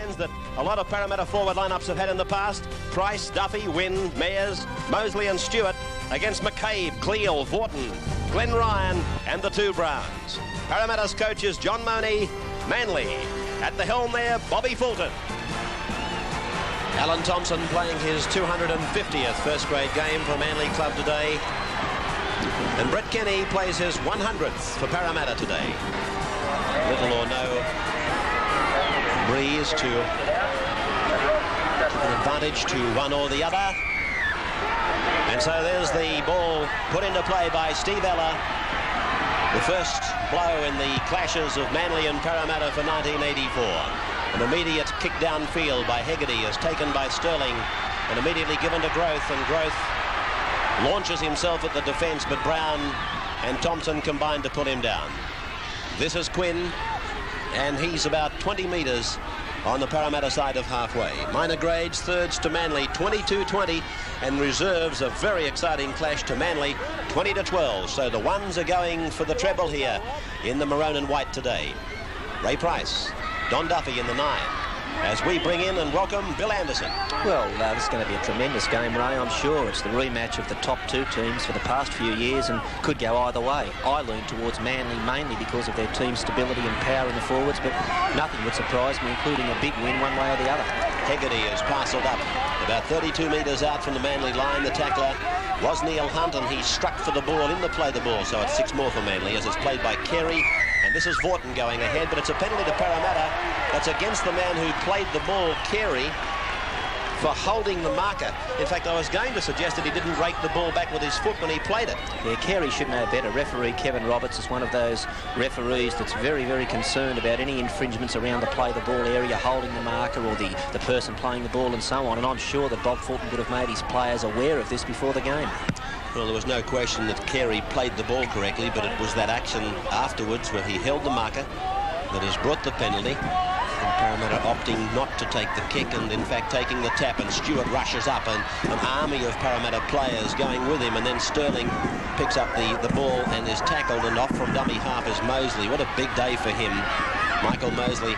That a lot of Parramatta forward lineups have had in the past. Price, Duffy, Wynn, Mayers, Mosley and Stewart against McCabe, Cleal, Vorton, Glenn Ryan and the two Browns. Parramatta's coaches John Money, Manly. At the helm there, Bobby Fulton. Alan Thompson playing his 250th first grade game for Manly Club today. And Brett Kenny plays his 100th for Parramatta today. Little or no breeze to an advantage to one or the other. And so there's the ball put into play by Steve Ella. The first blow in the clashes of Manly and Parramatta for 1984. An immediate kick downfield by Hegarty is taken by Sterling and immediately given to Growth, and Growth launches himself at the defence, but Brown and Thompson combine to put him down. This is Quinn, and he's about 20 metres on the Parramatta side of halfway. Minor grades, thirds to Manly, 22-20, and reserves a very exciting clash to Manly, 20-12. So the ones are going for the treble here in the maroon and white today. Ray Price, Don Duffy in the 9. As we bring in and welcome Bill Anderson. Well, this is going to be a tremendous game, Ray, I'm sure. It's the rematch of the top two teams for the past few years and could go either way. I lean towards Manly mainly because of their team stability and power in the forwards, but nothing would surprise me, including a big win one way or the other. Hegarty is parcelled up about 32 metres out from the Manly line. The tackler was Neil Hunt, and he struck for the ball in the play the ball, so it's 6 more for Manly as it's played by Carey. And this is Vorton going ahead, but it's a penalty to Parramatta. That's against the man who played the ball, Carey, for holding the marker. In fact, I was going to suggest that he didn't rake the ball back with his foot when he played it. Yeah, Carey should know better. Referee Kevin Roberts is one of those referees that's very, very concerned about any infringements around the play-the-ball area, holding the marker or the person playing the ball and so on. And I'm sure that Bob Fulton would have made his players aware of this before the game. Well, there was no question that Carey played the ball correctly, but it was that action afterwards where he held the marker that has brought the penalty. And Parramatta opting not to take the kick and, in fact, taking the tap. And Stewart rushes up, and an army of Parramatta players going with him. And then Sterling picks up the ball and is tackled, and off from dummy half is Mosley. What a big day for him, Michael Mosley,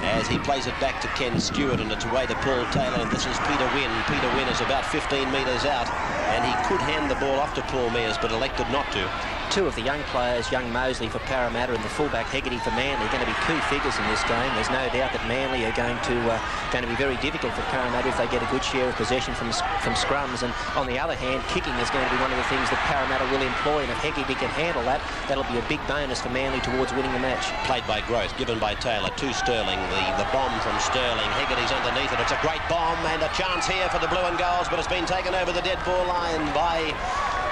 as he plays it back to Ken Stewart, and it's away to Paul Taylor, and this is Peter Wynn. Peter Wynn is about 15 metres out, and he could hand the ball off to Paul Mears, but elected not to. Two of the young players, young Mosley for Parramatta and the fullback Hegarty for Manly, are going to be key figures in this game. There's no doubt that Manly are going to be very difficult for Parramatta if they get a good share of possession from scrums. And on the other hand, kicking is going to be one of the things that Parramatta will employ, and if Hegarty can handle that, that'll be a big bonus for Manly towards winning the match. Played by Growth, given by Taylor to Sterling. The bomb from Sterling. Hegarty's underneath it. It's a great bomb and a chance here for the blue and golds, but it's been taken over the dead ball line by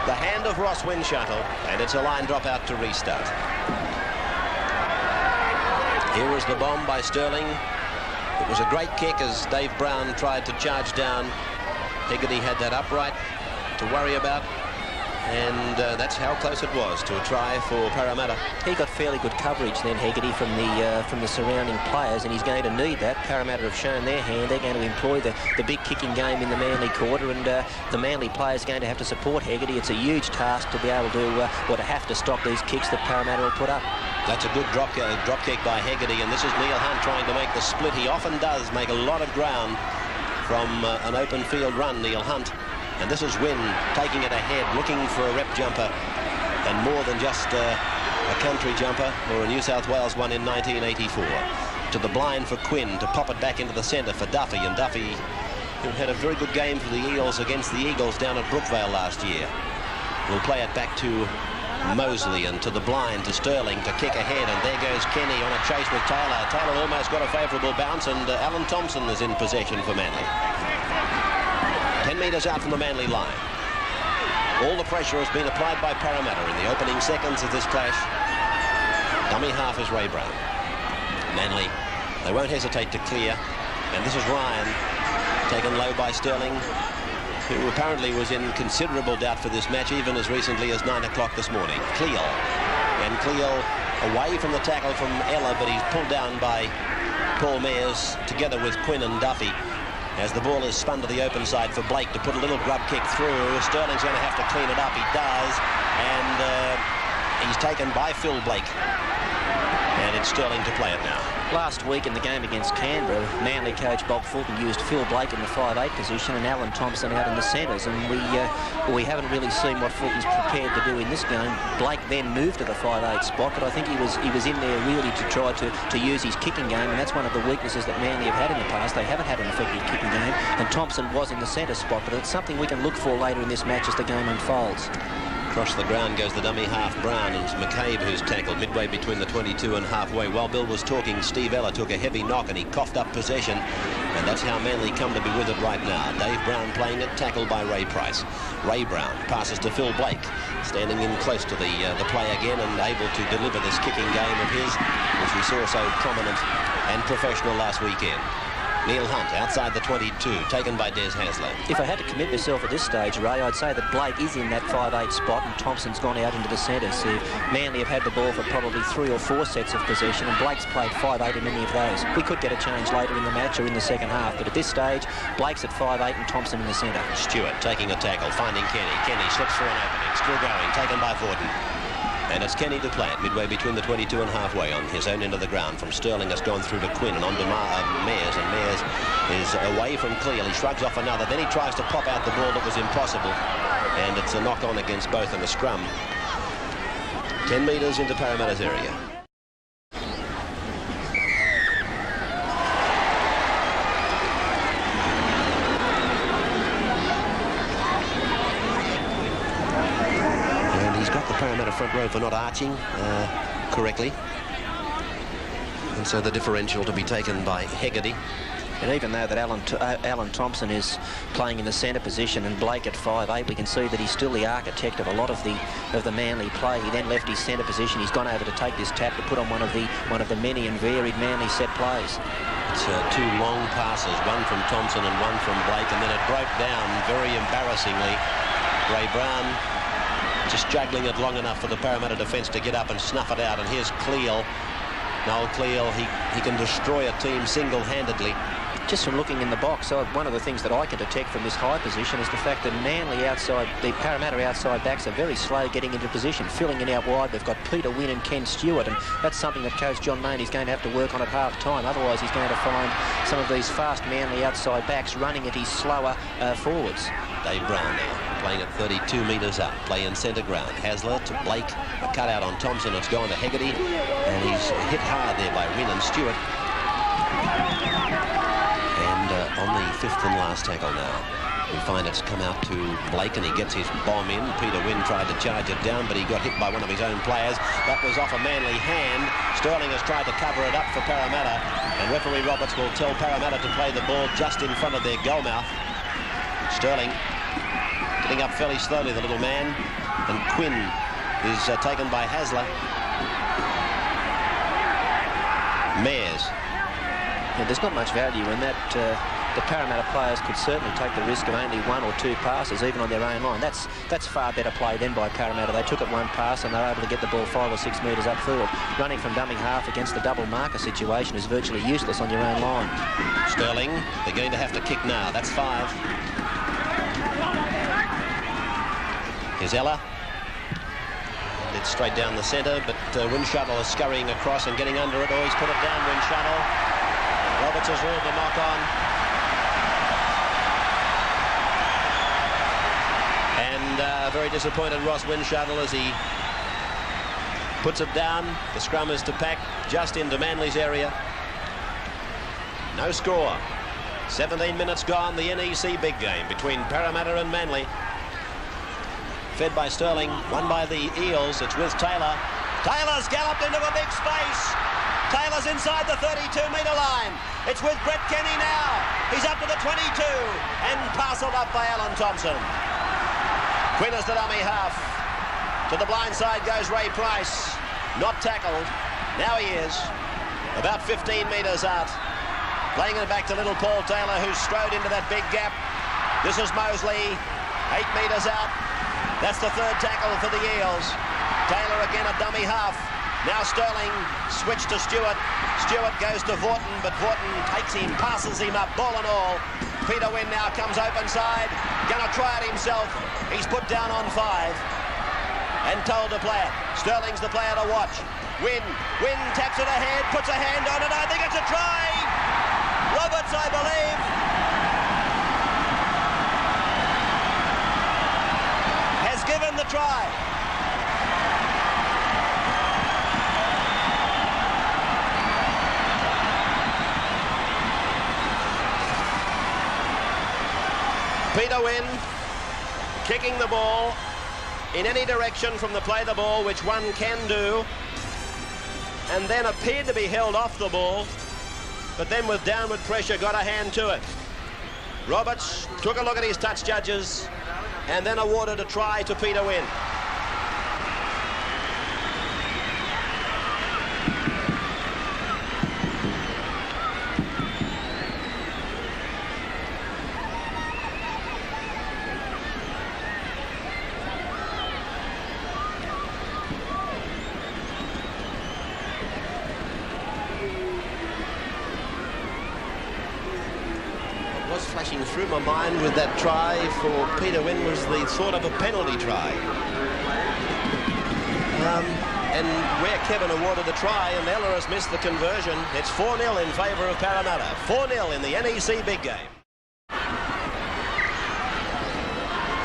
the hand of Ross Windshuttle, and it's a line drop out to restart. Here was the bomb by Sterling. It was a great kick as Dave Brown tried to charge down. Hegarty had that upright to worry about, and that's how close it was to a try for Parramatta. He got fairly good coverage then, Hegarty, from the surrounding players, and he's going to need that. Parramatta have shown their hand. They're going to employ the big kicking game in the Manly quarter, and the Manly players are going to have to support Hegarty. It's a huge task to be able to to have to stop these kicks that Parramatta will put up. That's a good drop kick by Hegarty, and this is Neil Hunt trying to make the split. He often does make a lot of ground from an open field run, Neil Hunt. And this is Wynn taking it ahead, looking for a rep jumper, and more than just a country jumper or a New South Wales one in 1984. To the blind for Quinn to pop it back into the centre for Duffy, and Duffy, who had a very good game for the Eels against the Eagles down at Brookvale last year, will play it back to Mosley, and to the blind to Sterling to kick ahead, and there goes Kenny on a chase with Taylor. Taylor almost got a favourable bounce, and Alan Thompson is in possession for Manly. 10 metres out from the Manly line. All the pressure has been applied by Parramatta in the opening seconds of this clash. Dummy half is Ray Brown. Manly, they won't hesitate to clear. And this is Ryan, taken low by Sterling, who apparently was in considerable doubt for this match, even as recently as 9 o'clock this morning. Cleal. And Cleal away from the tackle from Ella, but he's pulled down by Paul Mears together with Quinn and Duffy, as the ball is spun to the open side for Blake to put a little grub kick through. Sterling's going to have to clean it up. He does, and he's taken by Phil Blake. And gets Sterling to play it now. Last week in the game against Canberra, Manly coach Bob Fulton used Phil Blake in the 5'8" position and Alan Thompson out in the centres, and we haven't really seen what Fulton's prepared to do in this game. Blake then moved to the 5'8" spot, but I think he was in there really to try to use his kicking game, and that's one of the weaknesses that Manly have had in the past. They haven't had an effective kicking game, and Thompson was in the centre spot, but it's something we can look for later in this match as the game unfolds. Across the ground goes the dummy half Brown, and it's McCabe who's tackled midway between the 22 and halfway. While Bill was talking, Steve Ella took a heavy knock and he coughed up possession, and that's how Manly come to be with it right now. Dave Brown playing it, tackled by Ray Price. Ray Brown passes to Phil Blake, standing in close to the play again and able to deliver this kicking game of his, which we saw so prominent and professional last weekend. Neil Hunt outside the 22, taken by Des Hasler. If I had to commit myself at this stage, Ray, I'd say that Blake is in that 5'8" spot and Thompson's gone out into the centre. So Manly have had the ball for probably 3 or 4 sets of possession, and Blake's played 5'8" in many of those. We could get a change later in the match or in the second half, but at this stage, Blake's at 5'8" and Thompson in the centre. Stewart taking a tackle, finding Kenny. Kenny slips for an opening, still going, taken by Vorden. And it's Kenny to play it midway between the 22 and halfway on his own end of the ground. From Sterling has gone through to Quinn and on to Mears, and Mears is away from Cleal. He shrugs off another, then he tries to pop out the ball that was impossible, and it's a knock on against both in a scrum. 10 metres into Parramatta's area. Parramatta front row for not arching correctly, and so the differential to be taken by Hegarty. And even though that Alan Thompson is playing in the centre position and Blake at 5'8", we can see that he's still the architect of a lot of the Manly play. He then left his centre position. He's gone over to take this tap to put on one of the many and varied Manly set plays. It's 2 long passes, one from Thompson and one from Blake, and then it broke down very embarrassingly. Ray Brown just juggling it long enough for the Parramatta defence to get up and snuff it out. And here's Cleal. Noel Cleal, he can destroy a team single-handedly. Just from looking in the box, one of the things that I can detect from this high position is the fact that Manly outside, the Parramatta outside backs are very slow getting into position, filling in out wide. They've got Peter Wynn and Ken Stewart, and that's something that Coach John Mayne is going to have to work on at half-time. Otherwise, he's going to find some of these fast Manly outside backs running at his slower forwards. Dave Brown now, playing at 32 metres up, play in centre ground. Hasler to Blake, a cutout on Thompson, it's gone to Hegarty, and he's hit hard there by Wynn and Stewart. And on the 5th and last tackle now, we find it's come out to Blake, and he gets his bomb in. Peter Wynn tried to charge it down, but he got hit by one of his own players. That was off a Manly hand. Sterling has tried to cover it up for Parramatta, and referee Roberts will tell Parramatta to play the ball just in front of their goal mouth. Sterling getting up fairly slowly, the little man, and Quinn is taken by Hasler. Mears. Yeah, there's not much value in that. The Parramatta players could certainly take the risk of only 1 or 2 passes, even on their own line. That's far better play than by Parramatta. They took it 1 pass and they were able to get the ball 5 or 6 metres upfield. Running from dummy half against the double marker situation is virtually useless on your own line. Sterling, they're going to have to kick now. That's 5. Here's Ella. It's straight down the centre, but Winshuttle is scurrying across and getting under it. Oh, he's put it down, Winshuttle. Roberts has ruled the knock on. And very disappointed Ross Winshuttle as he puts it down. The scrum is to pack just into Manly's area. No score. 17 minutes gone, the NEC big game between Parramatta and Manly. Fed by Sterling, won by the Eels. It's with Taylor. Taylor's galloped into a big space. Taylor's inside the 32-metre line. It's with Brett Kenny now. He's up to the 22 and parcelled up by Alan Thompson. Quinn is the dummy half. To the blind side goes Ray Price. Not tackled. Now he is. About 15 metres out. Playing it back to little Paul Taylor, who's strode into that big gap. This is Mosley. 8 metres out. That's the 3rd tackle for the Eels. Taylor again a dummy half. Now Sterling, switch to Stewart. Stewart goes to Vorden, but Vorden takes him, passes him up, ball and all. Peter Wynn now comes open side. Gonna try it himself. He's put down on 5 and told to play it. Sterling's the player to watch. Wynn taps it ahead, puts a hand on it. I think it's a try. Roberts, I believe. Has given the try. Peter Wynn kicking the ball in any direction from the play the ball, which one can do, and then appeared to be held off the ball, but then with downward pressure got a hand to it. Roberts took a look at his touch judges and then awarded a try to Peter Wynn. Flashing through my mind with that try for Peter Wynn was the thought of a penalty try. And where Kevin awarded the try and Ella has missed the conversion, it's 4-0 in favour of Parramatta. 4-0 in the NEC big game.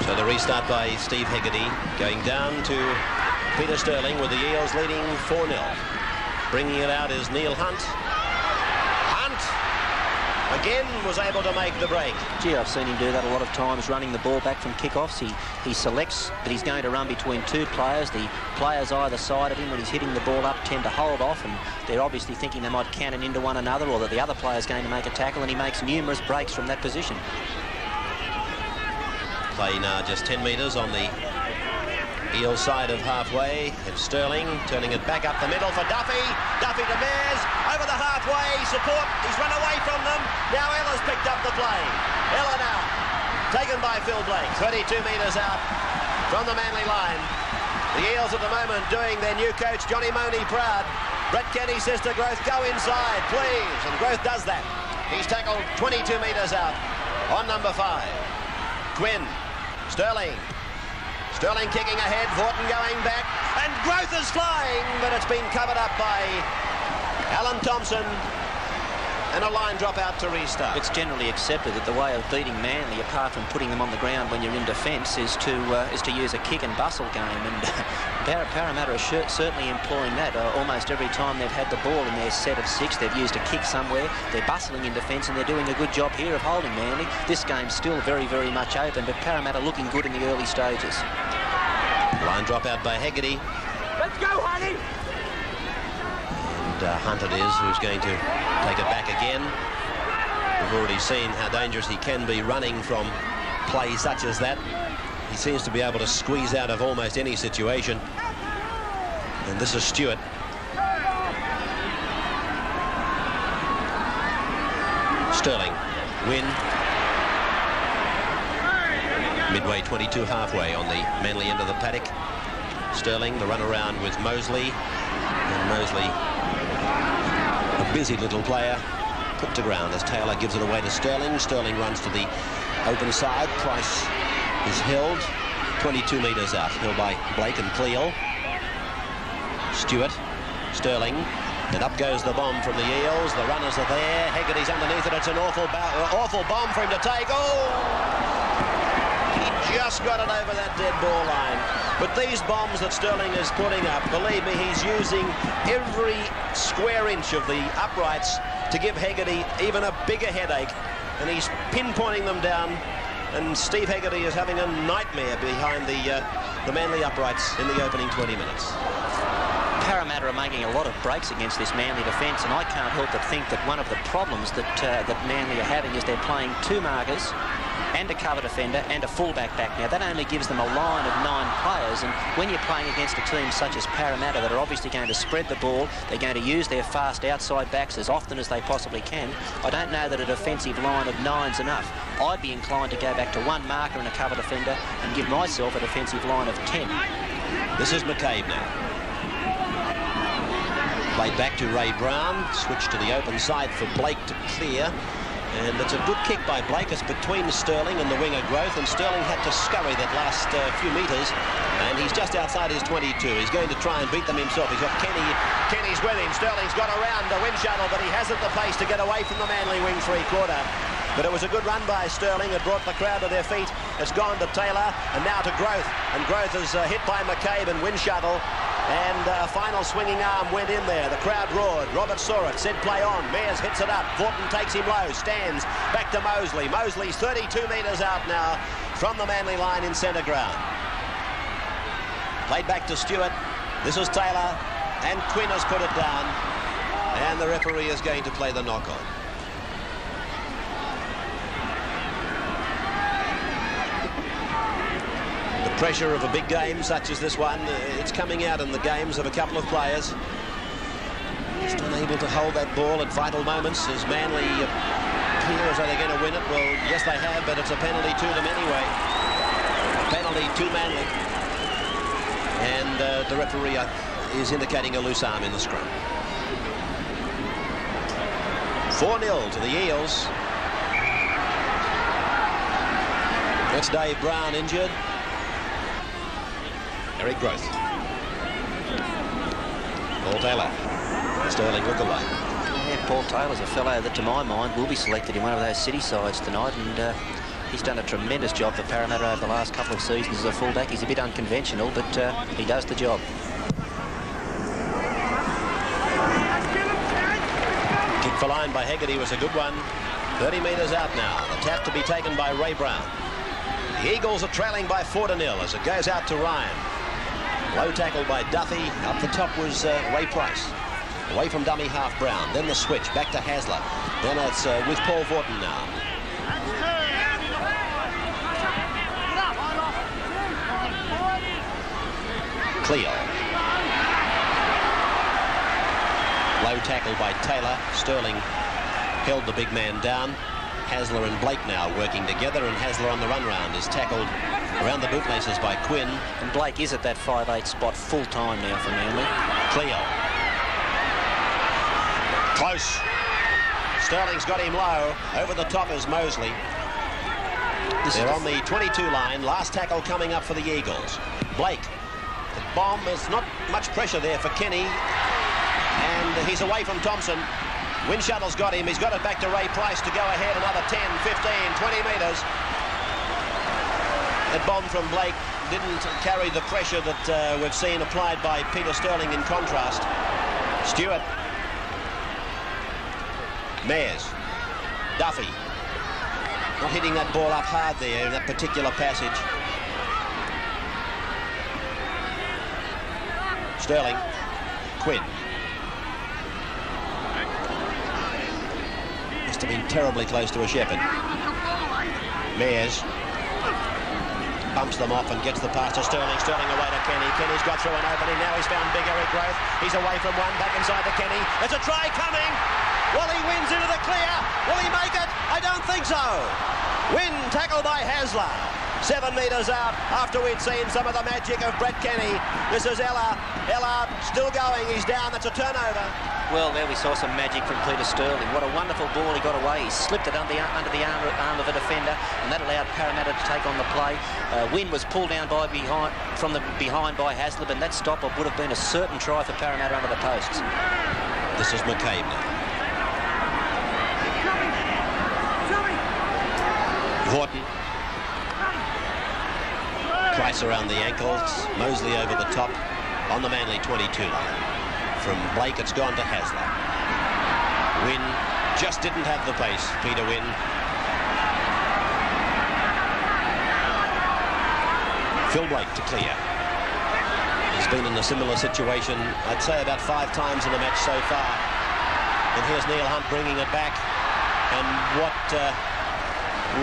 So the restart by Steve Hegarty, going down to Peter Sterling with the Eels leading 4-0. Bringing it out is Neil Hunt. Again was able to make the break. Gee, I've seen him do that a lot of times, running the ball back from kickoffs. He selects, but he's going to run between two players. The players either side of him, when he's hitting the ball up, tend to hold off, and they're obviously thinking they might cannon into one another or that the other player's going to make a tackle, and he makes numerous breaks from that position. Play now just 10 metres on the Eels side of halfway. It's Sterling turning it back up the middle for Duffy. Duffy to Mears. Over the halfway. Support. He's run away from them. Now Ella's picked up the play. Ella now. Taken by Phil Blake. 32 metres out from the Manly line. The Eels at the moment doing their new coach Johnny Money proud. Brett Kenny says to Growth, go inside, please. And Growth does that. He's tackled 22 metres out on number 5. Quinn. Sterling. Sterling kicking ahead, Vorton going back, and Growth is flying, but it's been covered up by Alan Thompson, and a line drop out to restart. It's generally accepted that the way of beating Manly, apart from putting them on the ground when you're in defence, is to use a kick and bustle game, and Parramatta are certainly employing that. Almost every time they've had the ball in their set of 6, they've used a kick somewhere. They're bustling in defence, and they're doing a good job here of holding Manly. This game's still very, very much open, but Parramatta looking good in the early stages. Line drop out by Hegarty. Let's go, honey! And Hunt it is who's going to take it back again. We've already seen how dangerous he can be running from play such as that. He seems to be able to squeeze out of almost any situation. And this is Stewart. Sterling. Win. Midway 22 halfway on the Manly end of the paddock. Sterling, the run around with Mosley. And Mosley, a busy little player, put to ground as Taylor gives it away to Sterling. Sterling runs to the open side. Price is held 22 metres out. Held by Blake and Cleal. Stewart. Sterling. And up goes the bomb from the Eels. The runners are there. Hegarty's underneath it. It's an awful bomb for him to take. Oh! Just got it over that dead ball line. But these bombs that Sterling is putting up, believe me, he's using every square inch of the uprights to give Hegarty even a bigger headache. And he's pinpointing them down. And Steve Hegarty is having a nightmare behind the Manly uprights in the opening 20 minutes. Parramatta are making a lot of breaks against this Manly defence, and I can't help but think that one of the problems that Manly are having is they're playing 2 markers and a cover defender and a fullback back. Now that only gives them a line of 9 players, and when you're playing against a team such as Parramatta that are obviously going to spread the ball, they're going to use their fast outside backs as often as they possibly can. I don't know that a defensive line of 9's enough. I'd be inclined to go back to 1 marker and a cover defender and give myself a defensive line of 10. This is McCabe now. Played back to Ray Brown, switched to the open side for Blake to clear. And it's a good kick by Blake. It's between Sterling and the winger Growth, and Sterling had to scurry that last few metres, and he's just outside his 22. He's going to try and beat them himself. He's got Kenny. Kenny's with him. Sterling's got around the wind shuttle, but he hasn't the pace to get away from the Manly wing three-quarter. But it was a good run by Sterling. It brought the crowd to their feet. It's gone to Taylor, and now to Growth. And Growth is hit by McCabe and wind shuttle. And a final swinging arm went in there. The crowd roared. Robert saw it, said play on. Mears hits it up. Vorton takes him low, stands. Back to Mosley. Mosley's 32 metres out now from the Manly line in centre ground. Played back to Stewart. This is Taylor. And Quinn has put it down. And the referee is going to play the knock-on. Pressure of a big game such as this one, it's coming out in the games of a couple of players. Just unable to hold that ball at vital moments as Manly appears. Are they going to win it? Well, yes, they have, but it's a penalty to them anyway. A penalty to Manly. And the referee is indicating a loose arm in the scrum. 4-0 to the Eels. That's Dave Brown injured. Eric Growth. Paul Taylor. Sterling look-alike. Yeah, Paul Taylor's a fellow that, to my mind, will be selected in one of those city sides tonight, and he's done a tremendous job for Parramatta over the last couple of seasons as a fullback. He's a bit unconventional, but he does the job. Kick for line by Hegarty was a good one. 30 metres out now. The tap to be taken by Ray Brown. The Eagles are trailing by 4-0 as it goes out to Ryan. Low tackle by Duffy. Up the top was Ray Price. Away from dummy half Brown. Then the switch back to Hasler. Then it's with Paul Vorton now. Cleo. Low tackle by Taylor. Sterling held the big man down. Hasler and Blake now working together, and Hasler on the run round is tackled around the bootlaces by Quinn. And Blake is at that 5'8" spot full time now for Manly. Cleo. Close. Sterling's got him low. Over the top is Mosley. They're on the 22 line. Last tackle coming up for the Eagles. Blake. The bomb. There's not much pressure there for Kenny. And he's away from Thompson. Windshuttle's got him. He's got it back to Ray Price to go ahead another 10, 15, 20 metres. That bomb from Blake didn't carry the pressure that we've seen applied by Peter Sterling in contrast. Stewart. Mears. Duffy. Not hitting that ball up hard there in that particular passage. Sterling. Quinn. Must have been terribly close to a shepherd. Mears bumps them off and gets the pass to Sterling. Sterling away to Kenny. Kenny's got through an opening. Now he's found big Eric Growth. He's away from one, back inside to Kenny. There's a try coming. Wally wins into the clear. Will he make it? I don't think so. Win tackled by Hasler. 7 metres out after we'd seen some of the magic of Brett Kenny. This is Ella. Ella still going. He's down. That's a turnover. Well, there we saw some magic from Peter Sterling. What a wonderful ball he got away. He slipped it under the arm of a defender, and that allowed Parramatta to take on the play. Wynn was pulled down from behind by Haslip, and that stop would have been a certain try for Parramatta under the posts. This is McCabe now. Vorton. Price around the ankles. Mosley over the top on the Manly 22 line. From Blake, it's gone to Hasler. Wynn just didn't have the pace, Peter Wynn. Phil Blake to clear. He's been in a similar situation, I'd say about 5 times in the match so far. And here's Neil Hunt bringing it back. And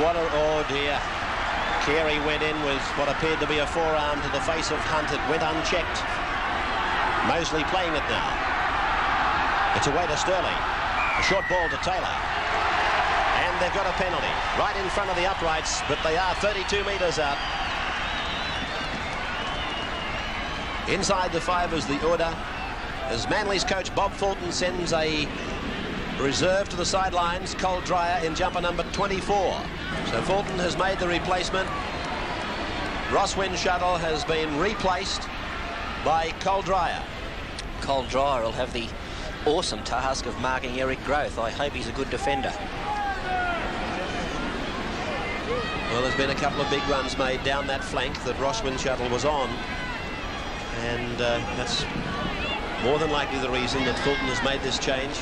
oh dear. Carey went in with what appeared to be a forearm to the face of Hunt. It went unchecked. Mosley playing it now. It's away to Sterling. A short ball to Taylor. And they've got a penalty right in front of the uprights, but they are 32 metres out. Inside the 5 is the order, as Manly's coach Bob Fulton sends a reserved to the sidelines, Cole Dreyer in jumper number 24. So Fulton has made the replacement. Ross Winshuttle has been replaced by Cole Dreyer. Cole Dreyer will have the awesome task of marking Eric Growth. I hope he's a good defender. Well, there's been a couple of big runs made down that flank that Ross Winshuttle was on, and that's more than likely the reason that Fulton has made this change.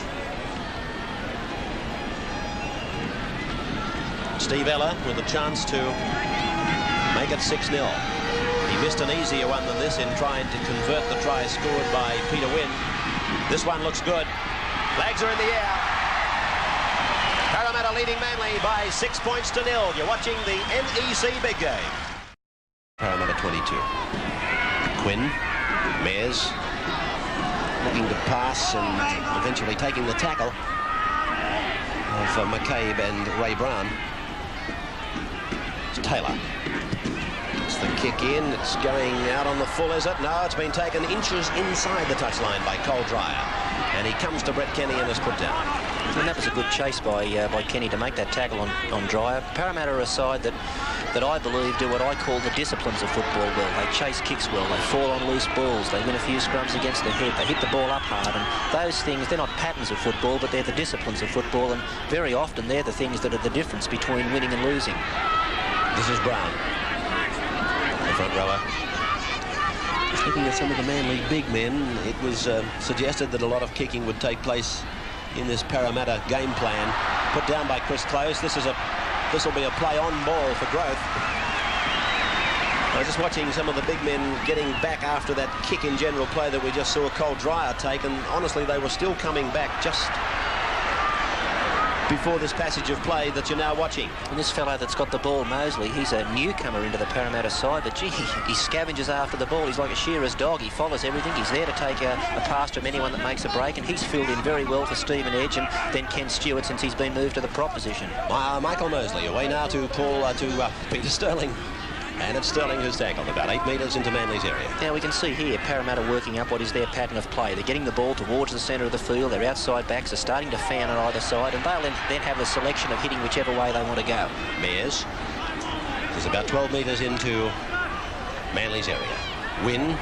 Steve Ella with a chance to make it 6-0. He missed an easier one than this in trying to convert the try scored by Peter Wynn. This one looks good. Flags are in the air. Parramatta leading Manly by 6 points to 0. You're watching the NEC big game. Parramatta 22. Quinn, Mears, looking to pass and eventually taking the tackle of McCabe and Ray Brown. It's Taylor. It's the kick in. It's going out on the full, is it? No, it's been taken inches inside the touchline by Cole Dreyer. And he comes to Brett Kenny and is put down. And that was a good chase by Kenny to make that tackle on Dreyer. Parramatta are a side that I believe do what I call the disciplines of football well. They chase kicks well, they fall on loose balls, they win a few scrums against the head, they hit the ball up hard, and those things, they're not patterns of football, but they're the disciplines of football, and very often they're the things that are the difference between winning and losing. This is Brown, the front rower. Just looking at some of the Manly big men, it was suggested that a lot of kicking would take place in this Parramatta game plan. Put down by Chris Close. This will be a play-on ball for Growth. I was just watching some of the big men getting back after that kick in general play that we just saw Cole Dreyer take, and honestly they were still coming back just before this passage of play that you're now watching. And this fellow that's got the ball, Mosley, he's a newcomer into the Parramatta side, but gee, he scavenges after the ball. He's like a shearer's dog. He follows everything. He's there to take a pass from anyone that makes a break, and he's filled in very well for Stephen Edge and then Ken Stewart since he's been moved to the prop position. Michael Mosley away now to Peter Sterling. And it's Sterling who's tackled about 8 metres into Manly's area. Now we can see here Parramatta working up what is their pattern of play. They're getting the ball towards the centre of the field. Their outside backs are starting to fan on either side, and they'll then have a selection of hitting whichever way they want to go. Mears is about 12 metres into Manly's area. Wynn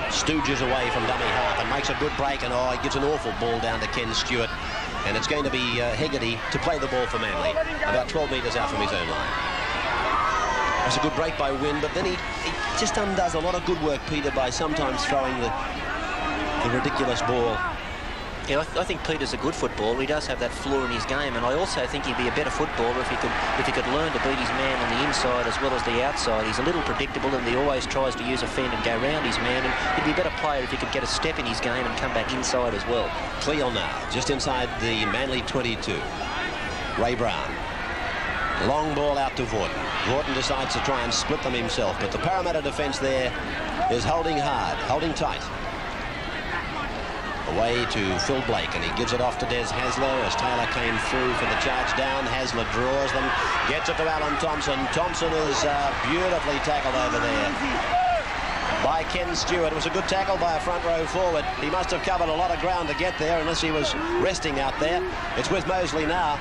stooges away from dummy half and makes a good break, and he gives an awful ball down to Ken Stewart. And it's going to be Hegarty to play the ball for Manly, about 12 metres out from his own line. It's a good break by Wynn, but then he just undoes a lot of good work, Peter, by sometimes throwing the ridiculous ball. Yeah, I think Peter's a good footballer. He does have that flaw in his game, and I also think he'd be a better footballer if he could learn to beat his man on the inside as well as the outside. He's a little predictable, and he always tries to use a fend and go round his man, and he'd be a better player if he could get a step in his game and come back inside as well. Cleal now, just inside the Manly 22. Ray Brown. Long ball out to Vaughton. Vaughton decides to try and split them himself, but the Parramatta defence there is holding hard, holding tight. Away to Phil Blake, and he gives it off to Des Hasler as Taylor came through for the charge down. Hasler draws them, gets it to Alan Thompson. Thompson is beautifully tackled over there by Ken Stewart. It was a good tackle by a front row forward. He must have covered a lot of ground to get there, unless he was resting out there. It's with Mosley now.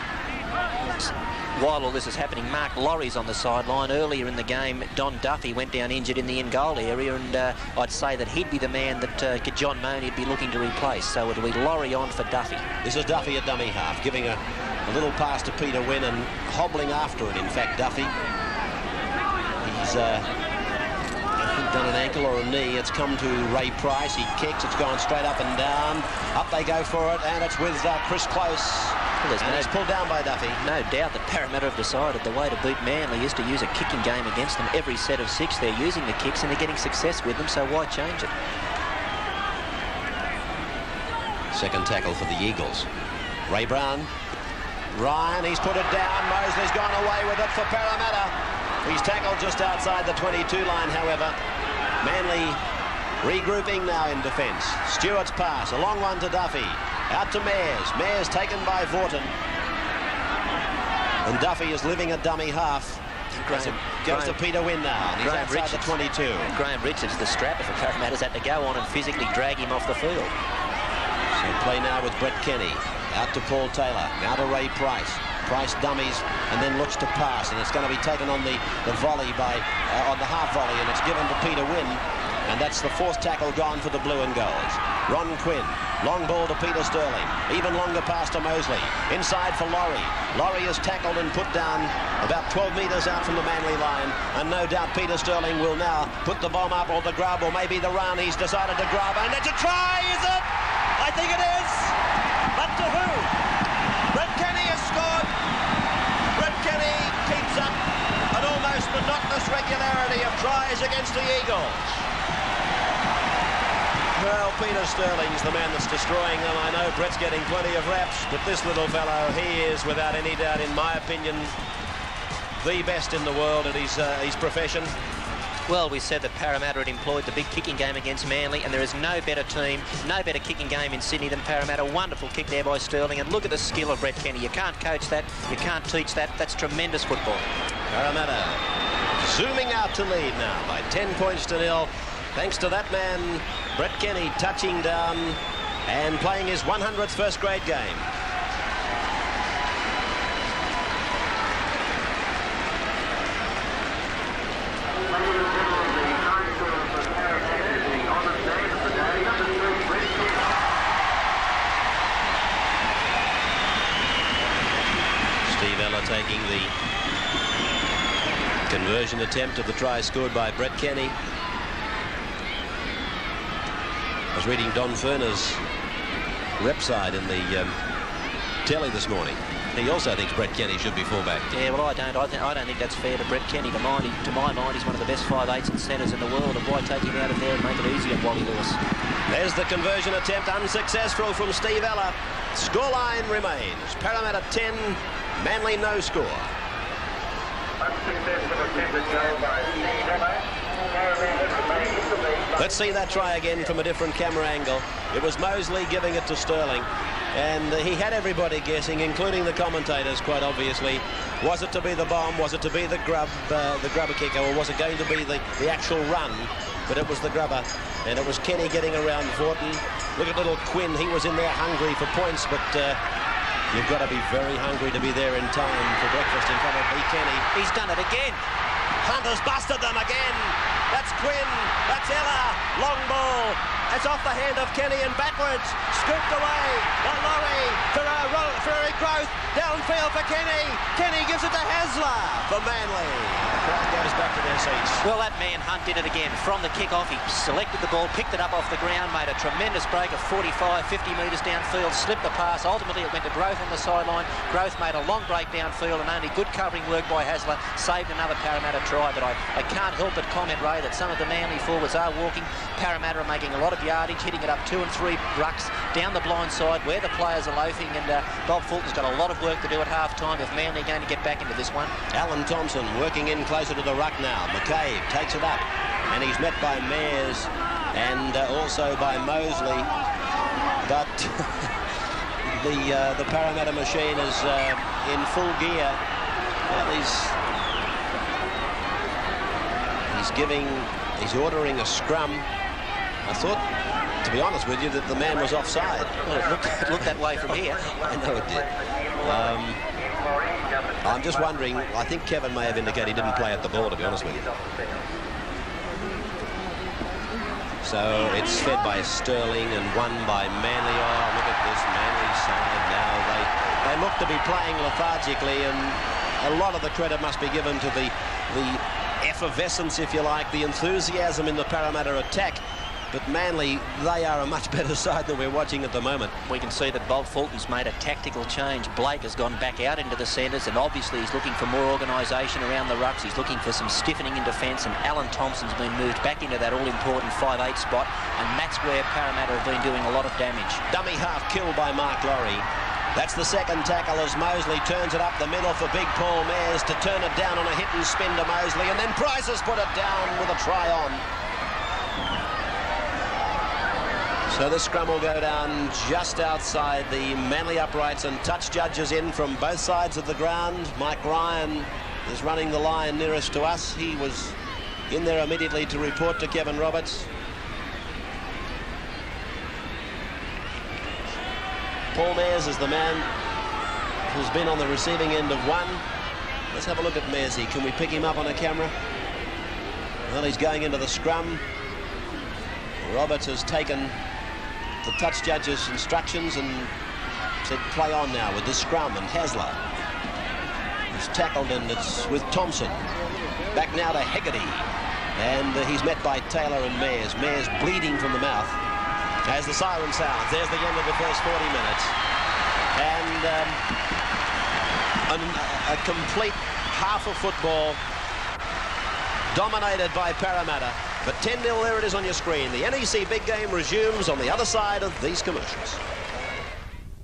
While all this is happening, Mark Laurie's on the sideline. Earlier in the game, Don Duffy went down injured in the in-goal area, and I'd say that he'd be the man that John Mooney'd be looking to replace. So it'll be Laurie on for Duffy. This is Duffy at dummy half, giving a little pass to Peter Wynn and hobbling after it, in fact, Duffy. He's I think done an ankle or a knee. It's come to Ray Price. He kicks. It's gone straight up and down. Up they go for it, and it's with Chris Close. And it's pulled down by Duffy. No doubt that Parramatta have decided the way to beat Manly is to use a kicking game against them. Every set of 6, they're using the kicks and they're getting success with them, so why change it? Second tackle for the Eagles. Ray Brown. Ryan, he's put it down. Mosley's gone away with it for Parramatta. He's tackled just outside the 22 line, however. Manly regrouping now in defence. Stewart's pass, a long one to Duffy. Out to Mears. Mears taken by Vaughton. And Duffy is living a dummy half. Goes to Peter Wynn now. And he's outside the 22. Graham Richards, the strapper for Parramatta's, had to go on and physically drag him off the field. So play now with Brett Kenny. Out to Paul Taylor. Now to Ray Price. Price dummies and then looks to pass, and it's going to be taken on the volley by on the half volley, and it's given to Peter Wynn, and that's the 4th tackle gone for the blue and golds. Ron Quinn, long ball to Peter Sterling, even longer pass to Mosley, inside for Laurie. Laurie is tackled and put down about 12 metres out from the Manly line, and no doubt Peter Sterling will now put the bomb up, or the grub, or maybe the run. He's decided to grab, and it's a try, is it? I think it is, but to who? Brett Kenny has scored. Brett Kenny keeps up an almost monotonous regularity of tries against the Eagles. Well, Peter Sterling's the man that's destroying them. I know Brett's getting plenty of raps, but this little fellow, he is, without any doubt, in my opinion, the best in the world at his profession. Well, we said that Parramatta had employed the big kicking game against Manly, and there is no better team, no better kicking game in Sydney than Parramatta. Wonderful kick there by Sterling, and look at the skill of Brett Kenny. You can't coach that, you can't teach that. That's tremendous football. Parramatta zooming out to lead now by 10 points to 0, thanks to that man, Brett Kenny, touching down and playing his 100th first grade game. Taking the conversion attempt of the try scored by Brett Kenny. I was reading Don Furner's rep side in the telly this morning. He also thinks Brett Kenny should be fullback. Yeah, well, I don't think that's fair to Brett Kenny. To my mind, he's one of the best 5'8" and centres in the world, and why take him out of there and make it easy on Wally Lewis? There's the conversion attempt, unsuccessful from Steve Ella. Scoreline remains Parramatta 10, Manly no score. Let's see that try again from a different camera angle. It was Mosley giving it to Sterling, and he had everybody guessing, including the commentators, quite obviously. Was it to be the bomb? Was it to be the grubber kicker, or was it going to be the actual run? But it was the grubber, and it was Kenny getting around Vorton. Look at little Quinn. He was in there hungry for points, but you've got to be very hungry to be there in time for breakfast in front of B. Kenny. He's done it again. Hunter's busted them again. That's Quinn. That's Ella. Long ball. It's off the hand of Kenny and backwards. Scooped away by Laurie. Ferrari Growth. Downfield for Kenny. Kenny gives it to Hasler for Manly. The crowd goes back to their seats. Well, that man Hunt did it again. From the kick-off, he selected the ball, picked it up off the ground, made a tremendous break of 45, 50 metres downfield, slipped the pass. Ultimately, it went to Growth on the sideline. Growth made a long break downfield, and only good covering work by Hasler saved another Parramatta try. But I can't help but comment, Ray, that some of the Manly forwards are walking. Parramatta are making a lot of yardage, hitting it up 2 and 3 rucks down the blind side where the players are loafing, and Bob Fulton's got a lot of work to do at half-time if Manly are going to get back into this one. Alan Thompson working in closer to the ruck now. McCabe takes it up, and he's met by Mayers and also by Mosley. But the Parramatta machine is in full gear. Well, he's ordering a scrum. I thought, to be honest with you, that the man was offside. Well, it looked that way from here. I know it did. I'm just wondering, I think Kevin may have indicated he didn't play at the ball, to be honest with you. So it's fed by Sterling and won by Manly. Oh, look at this Manly side now. They look to be playing lethargically, and a lot of the credit must be given to the effervescence, if you like, the enthusiasm in the Parramatta attack. But Manly, they are a much better side than we're watching at the moment. We can see that Bob Fulton's made a tactical change. Blake has gone back out into the centres, and obviously he's looking for more organisation around the rucks. He's looking for some stiffening in defence, and Alan Thompson's been moved back into that all-important 5'8" spot, and that's where Parramatta have been doing a lot of damage. Dummy half kill by Mark Laurie. That's the second tackle as Mosley turns it up the middle for big Paul Mayers to turn it down on a hit and spin to Mosley, and then Price has put it down with a try on. So the scrum will go down just outside the Manly uprights, and touch judges in from both sides of the ground. Mike Ryan is running the line nearest to us. He was in there immediately to report to Kevin Roberts. Paul Mears is the man who's been on the receiving end of one. Let's have a look at Mearsy. Can we pick him up on a camera? Well, he's going into the scrum. Roberts has taken the touch judge's instructions and said play on now with the scrum, and Hasler is tackled, and it's with Thompson. Back now to Hegarty, and he's met by Taylor and Mears. Mears bleeding from the mouth as the siren sounds. There's the end of the first 40 minutes. And a complete half of football dominated by Parramatta. But 10-0, there it is on your screen. The NEC big game resumes on the other side of these commercials.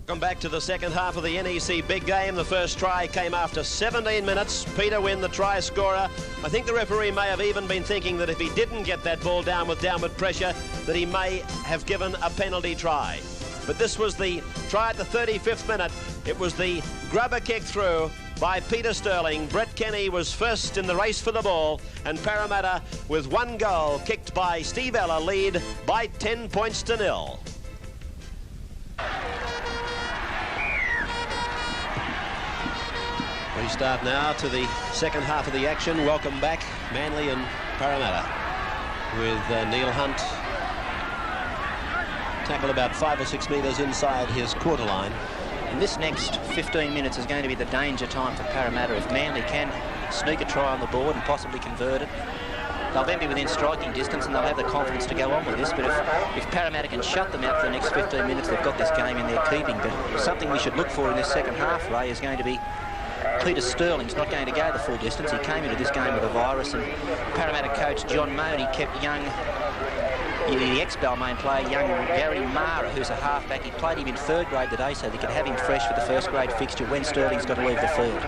Welcome back to the second half of the NEC big game. The first try came after 17 minutes. Peter Wynn, the try scorer. I think the referee may have even been thinking that if he didn't get that ball down with downward pressure, that he may have given a penalty try. But this was the try at the 35th minute. It was the grubber kick through by Peter Sterling. Brett Kenny was first in the race for the ball, and Parramatta, with one goal kicked by Steve Ella, lead by 10 points to 0. We start now to the second half of the action. Welcome back, Manly and Parramatta, with Neil Hunt tackle about 5 or 6 metres inside his quarter line. And this next 15 minutes is going to be the danger time for Parramatta. If Manly can sneak a try on the board and possibly convert it, they'll then be within striking distance and they'll have the confidence to go on with this. But if Parramatta can shut them out for the next 15 minutes, they've got this game in their keeping. But something we should look for in this second half, Ray, is going to be Peter Sterling's not going to go the full distance. He came into this game with a virus, and Parramatta coach John Mahoney kept young, the ex-Balmain player, young Gary Mara, who's a halfback. He played him in third grade today so they could have him fresh for the first grade fixture when Sterling's got to leave the field.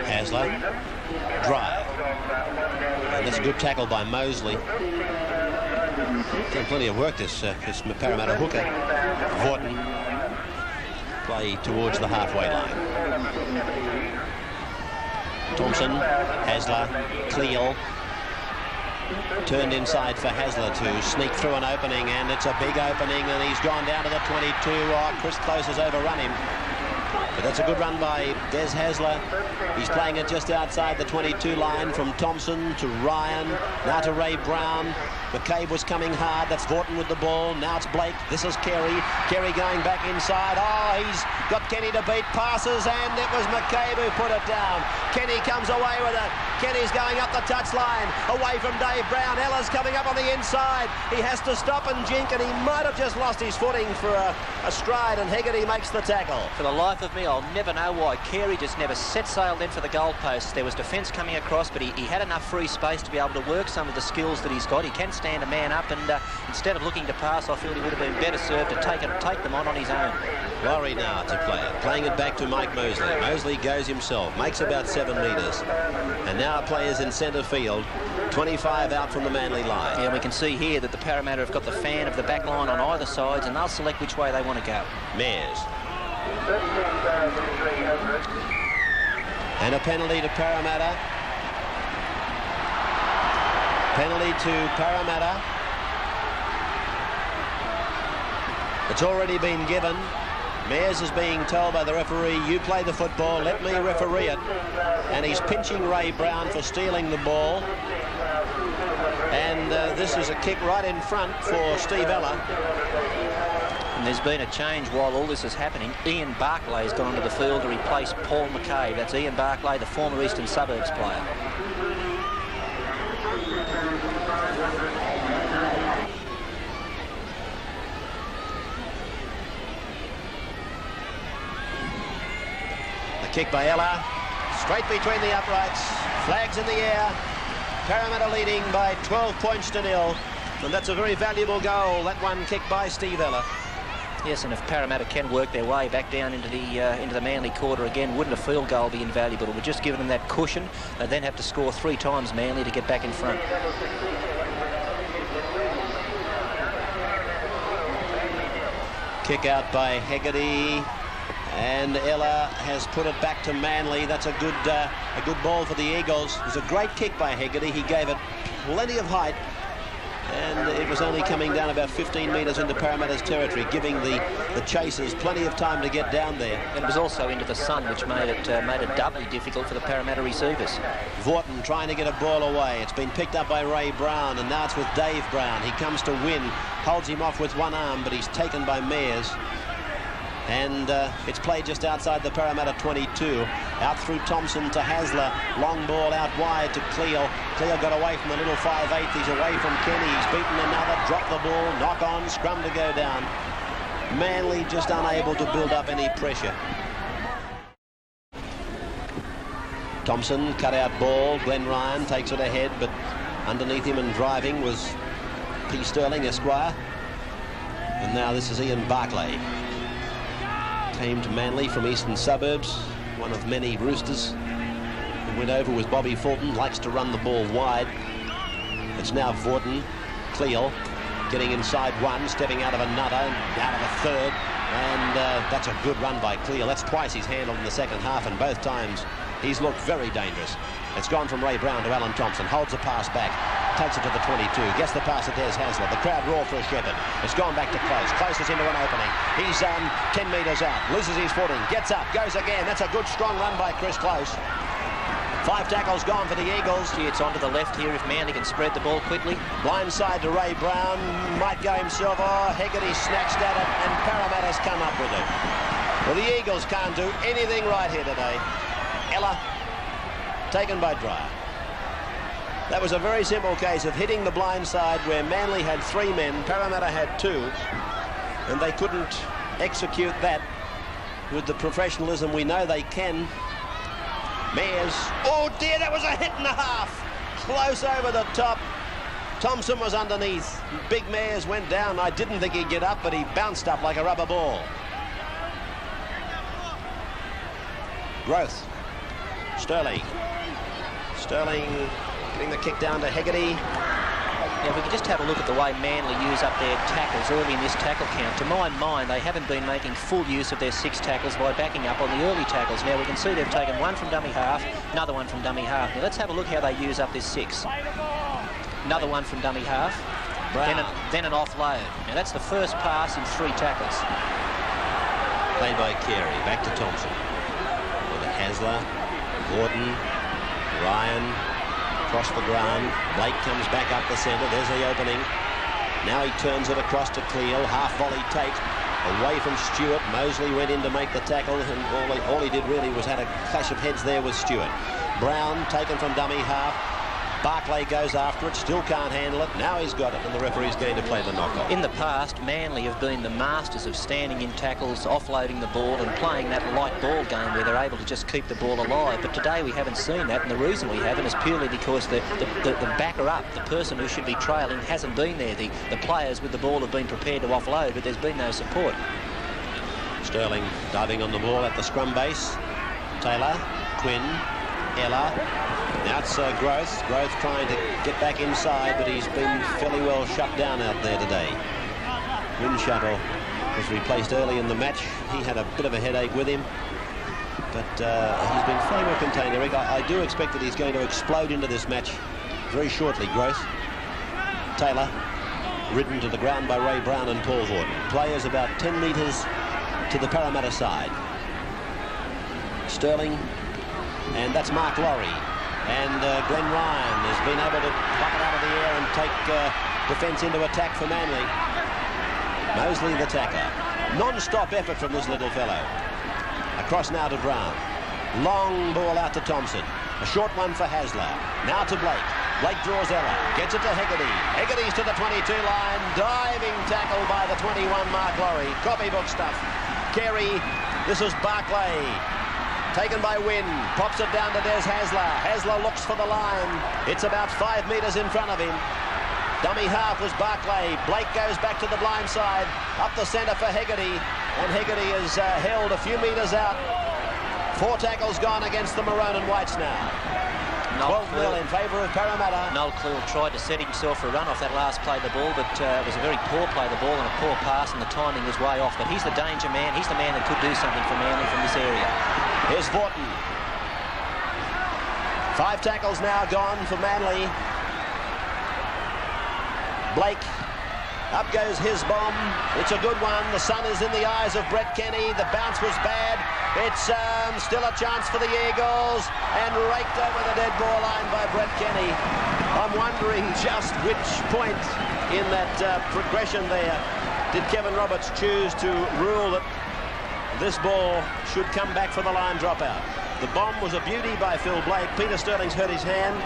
Hasler, drive. And that's a good tackle by Mosley. Done plenty of work, this Parramatta hooker. Vorton. Play towards the halfway line. Thompson, Hasler, Cleal. Turned inside for Hasler to sneak through an opening, and it's a big opening, and he's gone down to the 22. Oh, Chris Close has overrun him. But that's a good run by Des Hasler. He's playing it just outside the 22 line, from Thompson to Ryan, now to Ray Brown. McCabe was coming hard. That's Vorton with the ball. Now it's Blake. This is Kerry. Kerry going back inside. Oh, he's got Kenny to beat. Passes, and it was McCabe who put it down. Kenny comes away with it. Kenny's going up the touchline, away from Dave Brown. Ella's coming up on the inside. He has to stop and jink, and he might have just lost his footing for a stride, and Hegarty makes the tackle. For the life of me, I'll never know why Carey just never set sail then for the goalposts. There was defence coming across, but he had enough free space to be able to work some of the skills that he's got. He can stand a man up, and instead of looking to pass, I feel he would have been better served to take them on his own. Laurie now to play it, playing it back to Mike Mosley. Mosley goes himself, makes about 7 metres, and now players in centre field, 25 out from the Manly line. Yeah, we can see here that the Parramatta have got the fan of the back line on either sides, and they'll select which way they want to go. Mears. And a penalty to Parramatta. Penalty to Parramatta. It's already been given. Mears is being told by the referee, you play the football, let me referee it. And he's pinching Ray Brown for stealing the ball. And this is a kick right in front for Steve Ella. And there's been a change while all this is happening. Ian Barclay has gone onto the field to replace Paul McCabe. That's Ian Barclay, the former Eastern Suburbs player. The kick by Ella, straight between the uprights, flags in the air. Parramatta leading by 12 points to 0. And that's a very valuable goal, that one kicked by Steve Ella. Yes, and if Parramatta can work their way back down into the Manly quarter again, wouldn't a field goal be invaluable? It would just give them that cushion. They then have to score 3 times Manly to get back in front. Kick out by Hegarty, and Ella has put it back to Manly. That's a good ball for the Eagles. It was a great kick by Hegarty. He gave it plenty of height, And it was only coming down about 15 metres into Parramatta's territory, giving the chasers plenty of time to get down there. And it was also into the sun, which made it doubly difficult for the Parramatta receivers. Vorton trying to get a ball away. It's been picked up by Ray Brown, and now it's with Dave Brown. He comes to win, holds him off with one arm, but he's taken by Mayers. And it's played just outside the Parramatta 22. Out through Thompson to Hasler. Long ball out wide to Cleo. Cleo got away from the little 5'8". He's away from Kenny. He's beaten another. Dropped the ball. Knock on. Scrum to go down. Manly just unable to build up any pressure. Thompson, cut out ball. Glenn Ryan takes it ahead, but underneath him and driving was P. Sterling, Esquire. And now this is Ian Barclay. Came to Manly from eastern suburbs, one of many Roosters who went over with Bobby Fulton, likes to run the ball wide. It's now Vorton, Cleo, getting inside one, stepping out of another, out of a third, and that's a good run by Cleo. That's twice he's handled in the second half, and both times he's looked very dangerous. It's gone from Ray Brown to Alan Thompson, holds the pass back, takes it to the 22, gets the pass to Des Hasler. The crowd roar for a Shepherd. It's gone back to Close. Close is into an opening. He's 10 metres out, loses his footing, gets up, goes again. That's a good, strong run by Chris Close. 5 tackles gone for the Eagles. Gee, it's onto the left here if Manly can spread the ball quickly. Blind side to Ray Brown, might go himself. Oh, Hegarty snatched at it, and Parramatta's come up with it. Well, the Eagles can't do anything right here today. Ella, taken by Dreyer. That was a very simple case of hitting the blind side where Manly had 3 men, Parramatta had 2, and they couldn't execute that with the professionalism we know they can. Mayers, oh dear, that was a hit and a half. Close over the top. Thompson was underneath. Big Mayers went down. I didn't think he'd get up, but he bounced up like a rubber ball. Growth. Sterling getting the kick down to Hegarty. Yeah, if we could just have a look at the way Manly use up their tackles early in this tackle count. To my mind, they haven't been making full use of their 6 tackles by backing up on the early tackles. Now we can see they've taken 1 from dummy half, another 1 from dummy half. Now let's have a look how they use up this 6. Another 1 from dummy half, then an offload. Now that's the first pass in 3 tackles. Played by Carey, back to Thompson. With Hasler, Gordon, Ryan, across the ground. Blake comes back up the centre. There's the opening. Now he turns it across to Cleo. Half volley take away from Stewart. Mosley went in to make the tackle, and all he did really was had a clash of heads there with Stewart. Brown taken from dummy half. Barclay goes after it, still can't handle it. Now he's got it, and the referee's going to play the knock-off. In the past, Manly have been the masters of standing in tackles, offloading the ball and playing that light ball game where they're able to just keep the ball alive. But today we haven't seen that, and the reason we haven't is purely because the backer up, the person who should be trailing, hasn't been there. The players with the ball have been prepared to offload, but there's been no support. Sterling diving on the ball at the scrum base. Taylor, Quinn, Ella. Now it's Growth. Growth trying to get back inside, but he's been fairly well shut down out there today. Windshuttle was replaced early in the match. He had a bit of a headache with him, but he's been fairly well contained, Eric. I do expect that he's going to explode into this match very shortly. Growth. Taylor, ridden to the ground by Ray Brown and Paul Vorton. Players about 10 metres to the Parramatta side. Sterling, and that's Mark Laurie. And Glenn Ryan has been able to pluck it out of the air and take defence into attack for Manly. Mosley the tacker. Non-stop effort from this little fellow. Across now to Brown. Long ball out to Thompson. A short one for Hasler. Now to Blake. Blake draws Ella. Gets it to Hegarty. Hegarty's to the 22 line. Diving tackle by the 21, Mark Laurie. Copybook stuff. Carey. This is Barclay. Taken by Wynn, pops it down to Des Hasler. Hasler looks for the line. It's about 5 metres in front of him. Dummy half was Barclay. Blake goes back to the blind side. Up the centre for Hegarty. And Hegarty is held a few metres out. 4 tackles gone against the Maroon and Whites now. 12-0 in favour of Parramatta. Noel Clewell tried to set himself for a run off that last play of the ball, but it was a very poor play of the ball and a poor pass, and the timing was way off. But he's the danger man. He's the man that could do something for Manly from this area. Here's Vorton. 5 tackles now gone for Manly. Blake. Up goes his bomb. It's a good one. The sun is in the eyes of Brett Kenny. The bounce was bad. It's still a chance for the Eagles, and raked over the dead ball line by Brett Kenny. I'm wondering just which point in that progression there did Kevin Roberts choose to rule that this ball should come back for the line dropout. The bomb was a beauty by Phil Blake. Peter Sterling's hurt his hand,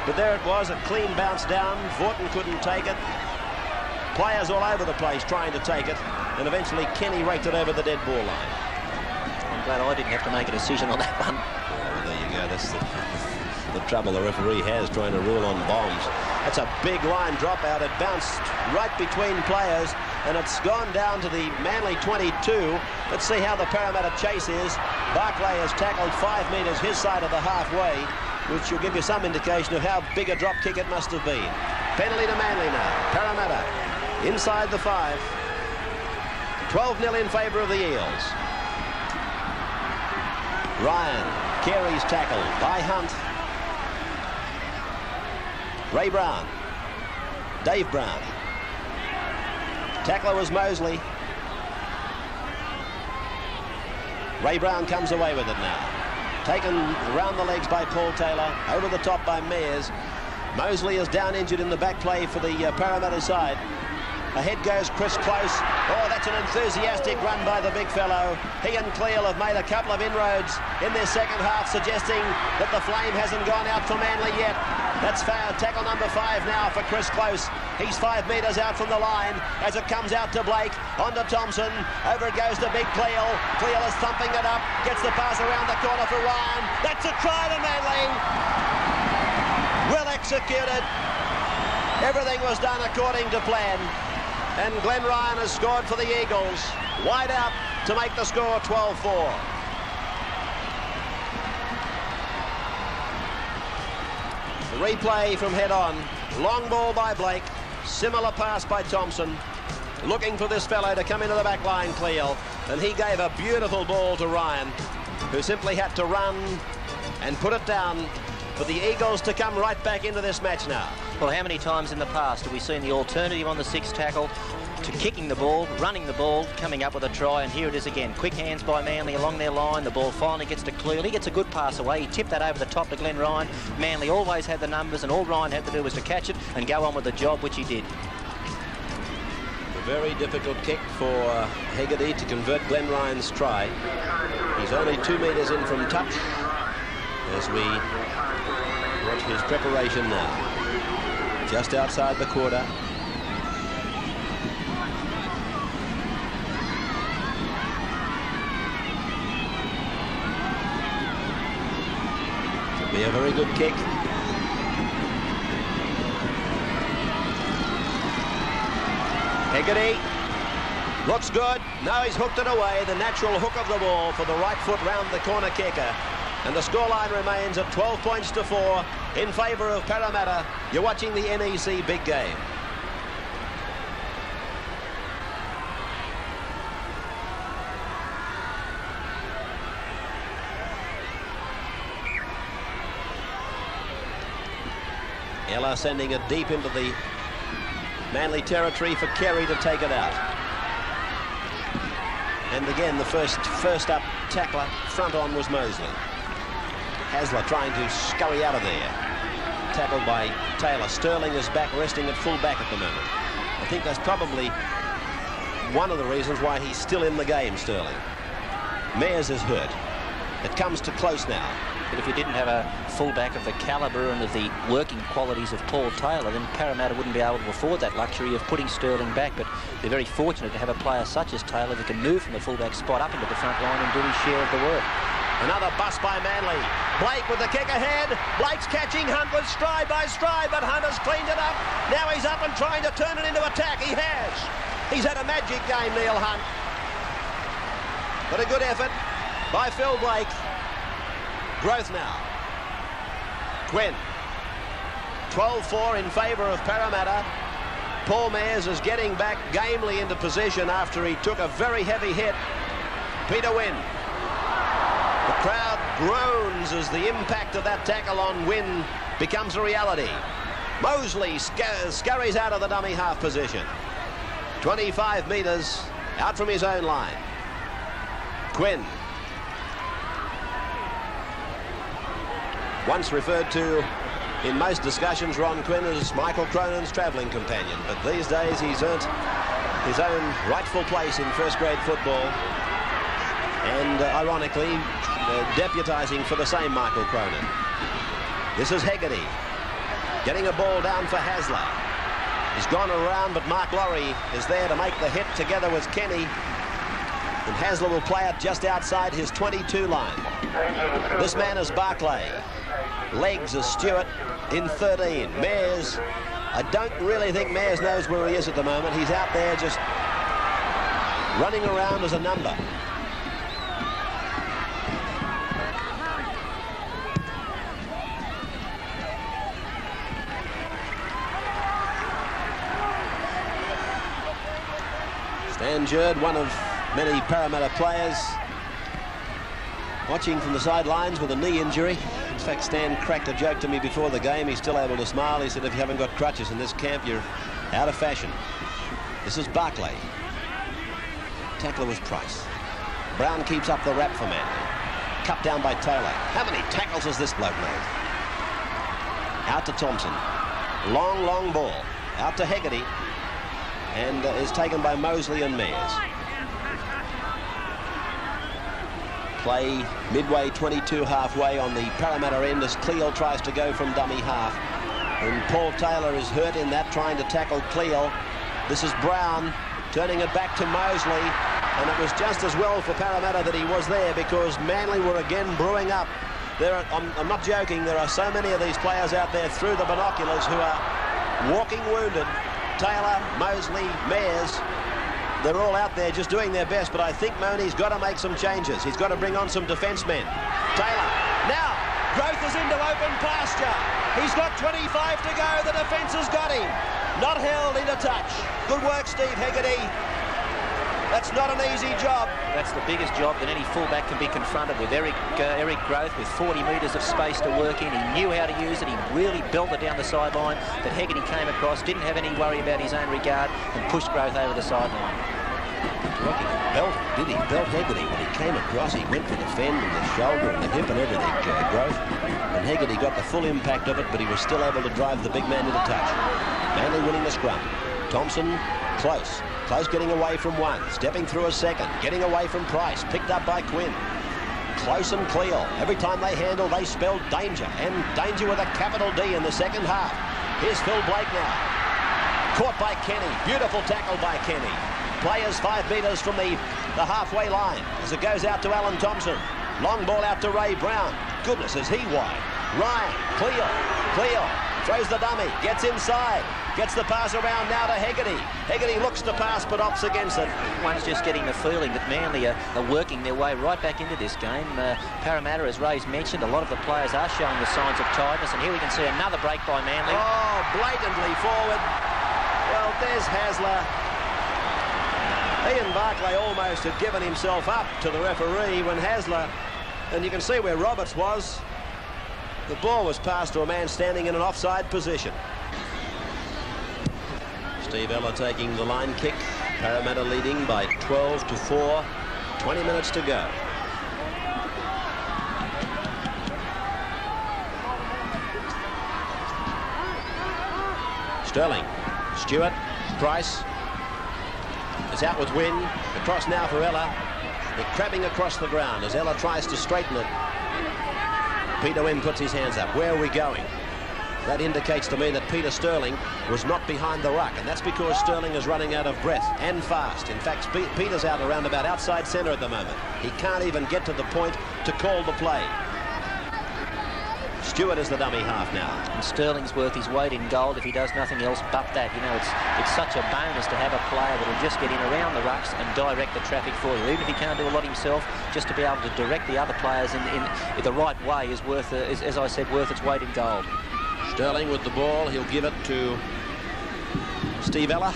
but there it was, a clean bounce down. Vaughton couldn't take it. Players all over the place trying to take it, and eventually Kenny raked it over the dead ball line. I'm glad I didn't have to make a decision on that one. Well, there you go. That's the trouble the referee has trying to rule on bombs. That's a big line dropout. It bounced right between players, and it's gone down to the Manly 22. Let's see how the Parramatta chase is. Barclay has tackled 5 metres his side of the halfway, which will give you some indication of how big a drop kick it must have been. Penalty to Manly now. Parramatta inside the 5. 12-0 in favour of the Eels. Ryan, Carey's tackle by Hunt. Ray Brown. Dave Brown. Tackler was Mosley. Ray Brown comes away with it now. Taken around the legs by Paul Taylor. Over the top by Mears. Mosley is down injured in the back play for the Parramatta side. Ahead goes Chris Close. Oh, that's an enthusiastic run by the big fellow. He and Cleal have made a couple of inroads in their second half, suggesting that the flame hasn't gone out for Manly yet. That's foul. Tackle number 5 now for Chris Close. He's 5 metres out from the line as it comes out to Blake. On to Thompson. Over it goes to big Cleal. Cleal is thumping it up. Gets the pass around the corner for Ryan. That's a try to Manly. Well executed. Everything was done according to plan. And Glenn Ryan has scored for the Eagles. Wide out to make the score 12-4. The replay from head on. Long ball by Blake. Similar pass by Thompson. Looking for this fellow to come into the back line, Cleal. And he gave a beautiful ball to Ryan, who simply had to run and put it down for the Eagles to come right back into this match now. Well, how many times in the past have we seen the alternative on the 6th tackle to kicking the ball, running the ball, coming up with a try, and here it is again. Quick hands by Manly along their line. The ball finally gets to Cleal. He gets a good pass away. He tipped that over the top to Glenn Ryan. Manly always had the numbers, and all Ryan had to do was to catch it and go on with the job, which he did. A very difficult kick for Hegarty to convert Glenn Ryan's try. He's only 2 metres in from touch as we watch his preparation now. Just outside the quarter. Could be a very good kick. Hegarty looks good. Now he's hooked it away. The natural hook of the ball for the right foot round the corner kicker. And the scoreline remains at 12 points to 4 in favour of Parramatta. You're watching the NEC big game. Ella sending it deep into the Manly territory for Carey to take it out. And again, the first up tackler front on was Mosley. Hasler trying to scurry out of there. Tackled by Taylor. Sterling is back, resting at full back at the moment. I think that's probably one of the reasons why he's still in the game, Sterling. Mears is hurt. It comes to Close now. But if you didn't have a fullback of the calibre and of the working qualities of Paul Taylor, then Parramatta wouldn't be able to afford that luxury of putting Sterling back. But they're very fortunate to have a player such as Taylor that can move from the fullback spot up into the front line and do his share of the work. Another bust by Manly. Blake with the kick ahead. Blake's catching Hunt with stride by stride, but Hunt has cleaned it up. Now he's up and trying to turn it into attack. He has. He's had a magic game, Neil Hunt. But a good effort by Phil Blake. Growth now. Quinn. 12-4 in favour of Parramatta. Paul Mears is getting back gamely into position after he took a very heavy hit. Peter Wynn. The crowd groans as the impact of that tackle on Wynn becomes a reality. Mosley scurries out of the dummy half position. 25 metres out from his own line. Quinn. Once referred to in most discussions, Ron Quinn, as Michael Cronin's travelling companion. But these days he's earned his own rightful place in first-grade football. And ironically, deputising for the same Michael Cronin. This is Hegarty getting a ball down for Hasler. He's gone around, but Mark Laurie is there to make the hit together with Kenny. And Hasler will play it just outside his 22 line. This man is Barclay. Legs is Stewart in 13. Mayers, I don't really think Mayers knows where he is at the moment. He's out there just running around as a number. Stan Jerd, one of many Parramatta players, watching from the sidelines with a knee injury. In fact, Stan cracked a joke to me before the game. He's still able to smile. He said, if you haven't got crutches in this camp, you're out of fashion. This is Barclay. Tackler was Price. Brown keeps up the rap for Manly. Cut down by Taylor. How many tackles has this bloke made? Out to Thompson. Long, long ball. Out to Hegarty. And is taken by Mosley and Mayers. Play midway, 22 halfway on the Parramatta end as Cleal tries to go from dummy half. And Paul Taylor is hurt in that, trying to tackle Cleal. This is Brown turning it back to Mosley. And it was just as well for Parramatta that he was there, because Manly were again brewing up. I'm not joking, there are so many of these players out there through the binoculars who are walking wounded. Taylor, Mosley, Mayers, they're all out there just doing their best, but I think Mooney's got to make some changes. He's got to bring on some defence men. Taylor, now, Growth is into open pasture. He's got 25 to go. The defence has got him. Not held into touch. Good work, Steve Hegarty. That's not an easy job. That's the biggest job that any fullback can be confronted with. Eric Growth with 40 metres of space to work in. He knew how to use it. He really belted down the sideline. But Hegarty came across, didn't have any worry about his own regard, and pushed Growth over the sideline. Did he belt Hegarty? When he came across, he went for the fend and the shoulder and the hip and everything, Growth. And Hegarty got the full impact of it, but he was still able to drive the big man into touch. Manly winning the scrum. Thompson, close. Close getting away from one, stepping through a second, getting away from Price, picked up by Quinn. Close and Cleal. Every time they handle, they spell danger, and danger with a capital D in the second half. Here's Phil Blake now. Caught by Kenny. Beautiful tackle by Kenny. Players 5 metres from the halfway line as it goes out to Alan Thompson. Long ball out to Ray Brown. Goodness, is he wide. Ryan, Cleal, throws the dummy, gets inside. Gets the pass around now to Hegarty. Hegarty looks to pass but opts against it. One's just getting the feeling that Manly are working their way right back into this game. Parramatta, as Ray's mentioned, a lot of the players are showing the signs of tiredness, and here we can see another break by Manly. Oh, blatantly forward. Well, there's Hasler. Ian Barclay almost had given himself up to the referee when Hasler, and you can see where Roberts was. The ball was passed to a man standing in an offside position. Steve Ella taking the line kick. Parramatta leading by 12-4. 20 minutes to go. Sterling, Stewart, Price. It's out with Wynn. Across now for Ella. They're crabbing across the ground as Ella tries to straighten it. Peter Wynn puts his hands up. Where are we going? That indicates to me that Peter Sterling was not behind the ruck, and that's because Sterling is running out of breath and fast. In fact, Peter's out around about outside centre at the moment. He can't even get to the point to call the play. Stewart is the dummy half now. And Sterling's worth his weight in gold if he does nothing else but that. You know, it's such a bonus to have a player that will just get in around the rucks and direct the traffic for you. Even if he can't do a lot himself, just to be able to direct the other players in the right way is worth, as I said, worth its weight in gold. Sterling with the ball. He'll give it to Steve Ella.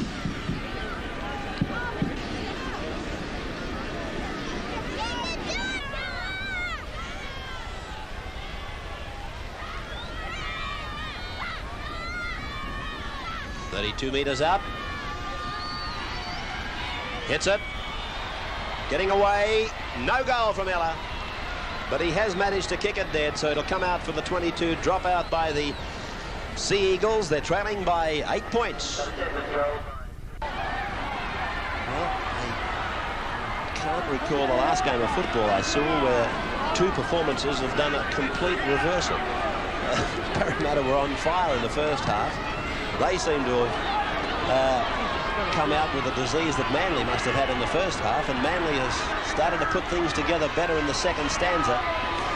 32 metres out. Hits it. Getting away. No goal from Ella. But he has managed to kick it dead, so it'll come out for the 22. Drop out by the Sea Eagles. They're trailing by 8 points. Well, I can't recall the last game of football I saw where 2 performances have done a complete reversal. Parramatta were on fire in the first half. They seem to have come out with a disease that Manly must have had in the first half, and Manly has started to put things together better in the second stanza,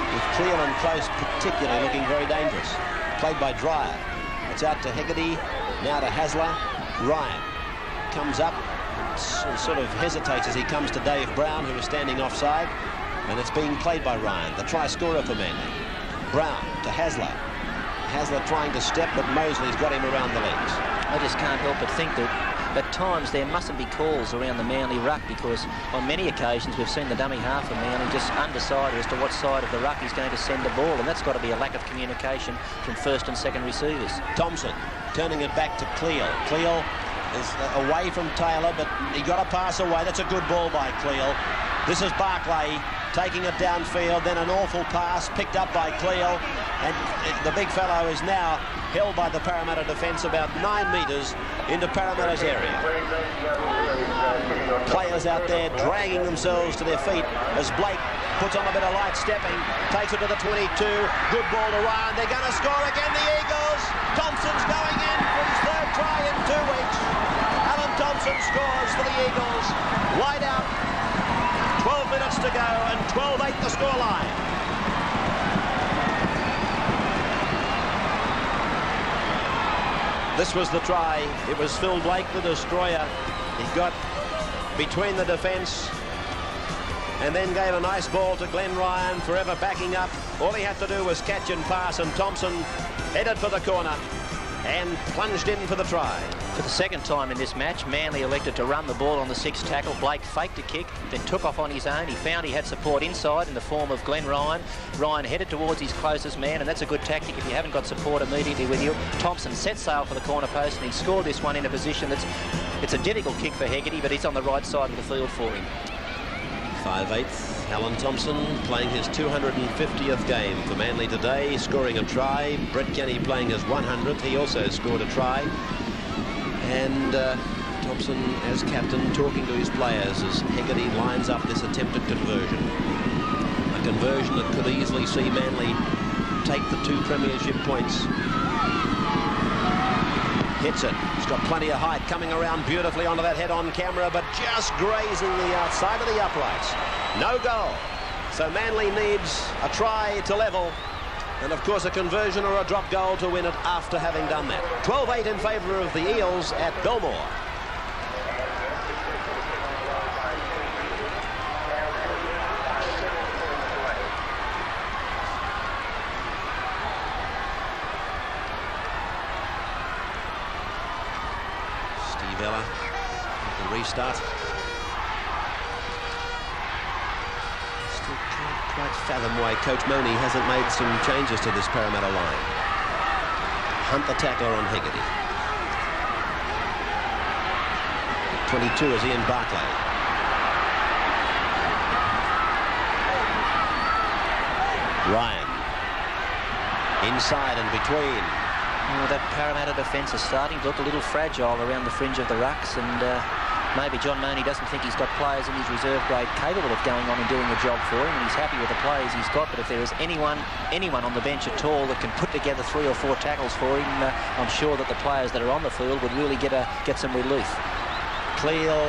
with Cleal and Close particularly looking very dangerous. Played by Dreyer. It's out to Hegarty, now to Hasler. Ryan comes up and sort of hesitates as he comes to Dave Brown, who is standing offside, and it's being played by Ryan, the try scorer for Manly. Brown to Hasler. Hasler trying to step, but Mosley's got him around the legs. I just can't help but think that at times there mustn't be calls around the Manly ruck, because on many occasions we've seen the dummy half of Manly just undecided as to what side of the ruck he's going to send the ball, and that's got to be a lack of communication from first and second receivers. Thompson turning it back to Cleal. Cleal is away from Taylor, but he got a pass away. That's a good ball by Cleal. This is Barclay taking it downfield, then an awful pass picked up by Cleal, and the big fellow is now held by the Parramatta defence about 9 metres into Parramatta's area. Players out there dragging themselves to their feet as Blake puts on a bit of light stepping, takes it to the 22, good ball to Ryan, they're going to score again, the Eagles. Thompson's going in for his 3rd try in 2 weeks. Alan Thompson scores for the Eagles. Wide out, 12 minutes to go, and 12-8 the scoreline. This was the try. It was Phil Blake, the destroyer. He got between the defence and then gave a nice ball to Glenn Ryan, forever backing up. All he had to do was catch and pass, and Thompson headed for the corner and plunged in for the try. For the second time in this match, Manly elected to run the ball on the 6th tackle. Blake faked a kick, then took off on his own. He found he had support inside in the form of Glenn Ryan. Ryan headed towards his closest man, and that's a good tactic if you haven't got support immediately with you. Thompson set sail for the corner post, and he scored this one in a position that's... It's a difficult kick for Hegarty, but he's on the right side of the field for him. 5/8, Alan Thompson playing his 250th game for Manly today, scoring a try. Brett Kenny playing his 100th. He also scored a try. And Thompson, as captain, talking to his players as Hegarty lines up this attempted conversion. A conversion that could easily see Manly take the 2 premiership points. Hits it. He's got plenty of height, coming around beautifully onto that head-on camera, but just grazing the outside of the uprights. No goal. So Manly needs a try to level, and of course a conversion or a drop goal to win it after having done that. 12-8 in favour of the Eels at Belmore. Vella, the restart. Still can't quite fathom why Coach Money hasn't made some changes to this Parramatta line. Hunt the tackler on Hegarty. 22 is Ian Barclay. Ryan. Inside and between. Well, that Parramatta defence is starting to look a little fragile around the fringe of the rucks, and maybe John Mooney doesn't think he's got players in his reserve grade capable of going on and doing the job for him, and he's happy with the players he's got. But if there is anyone on the bench at all that can put together 3 or 4 tackles for him, I'm sure that the players that are on the field would really get some relief. Cleal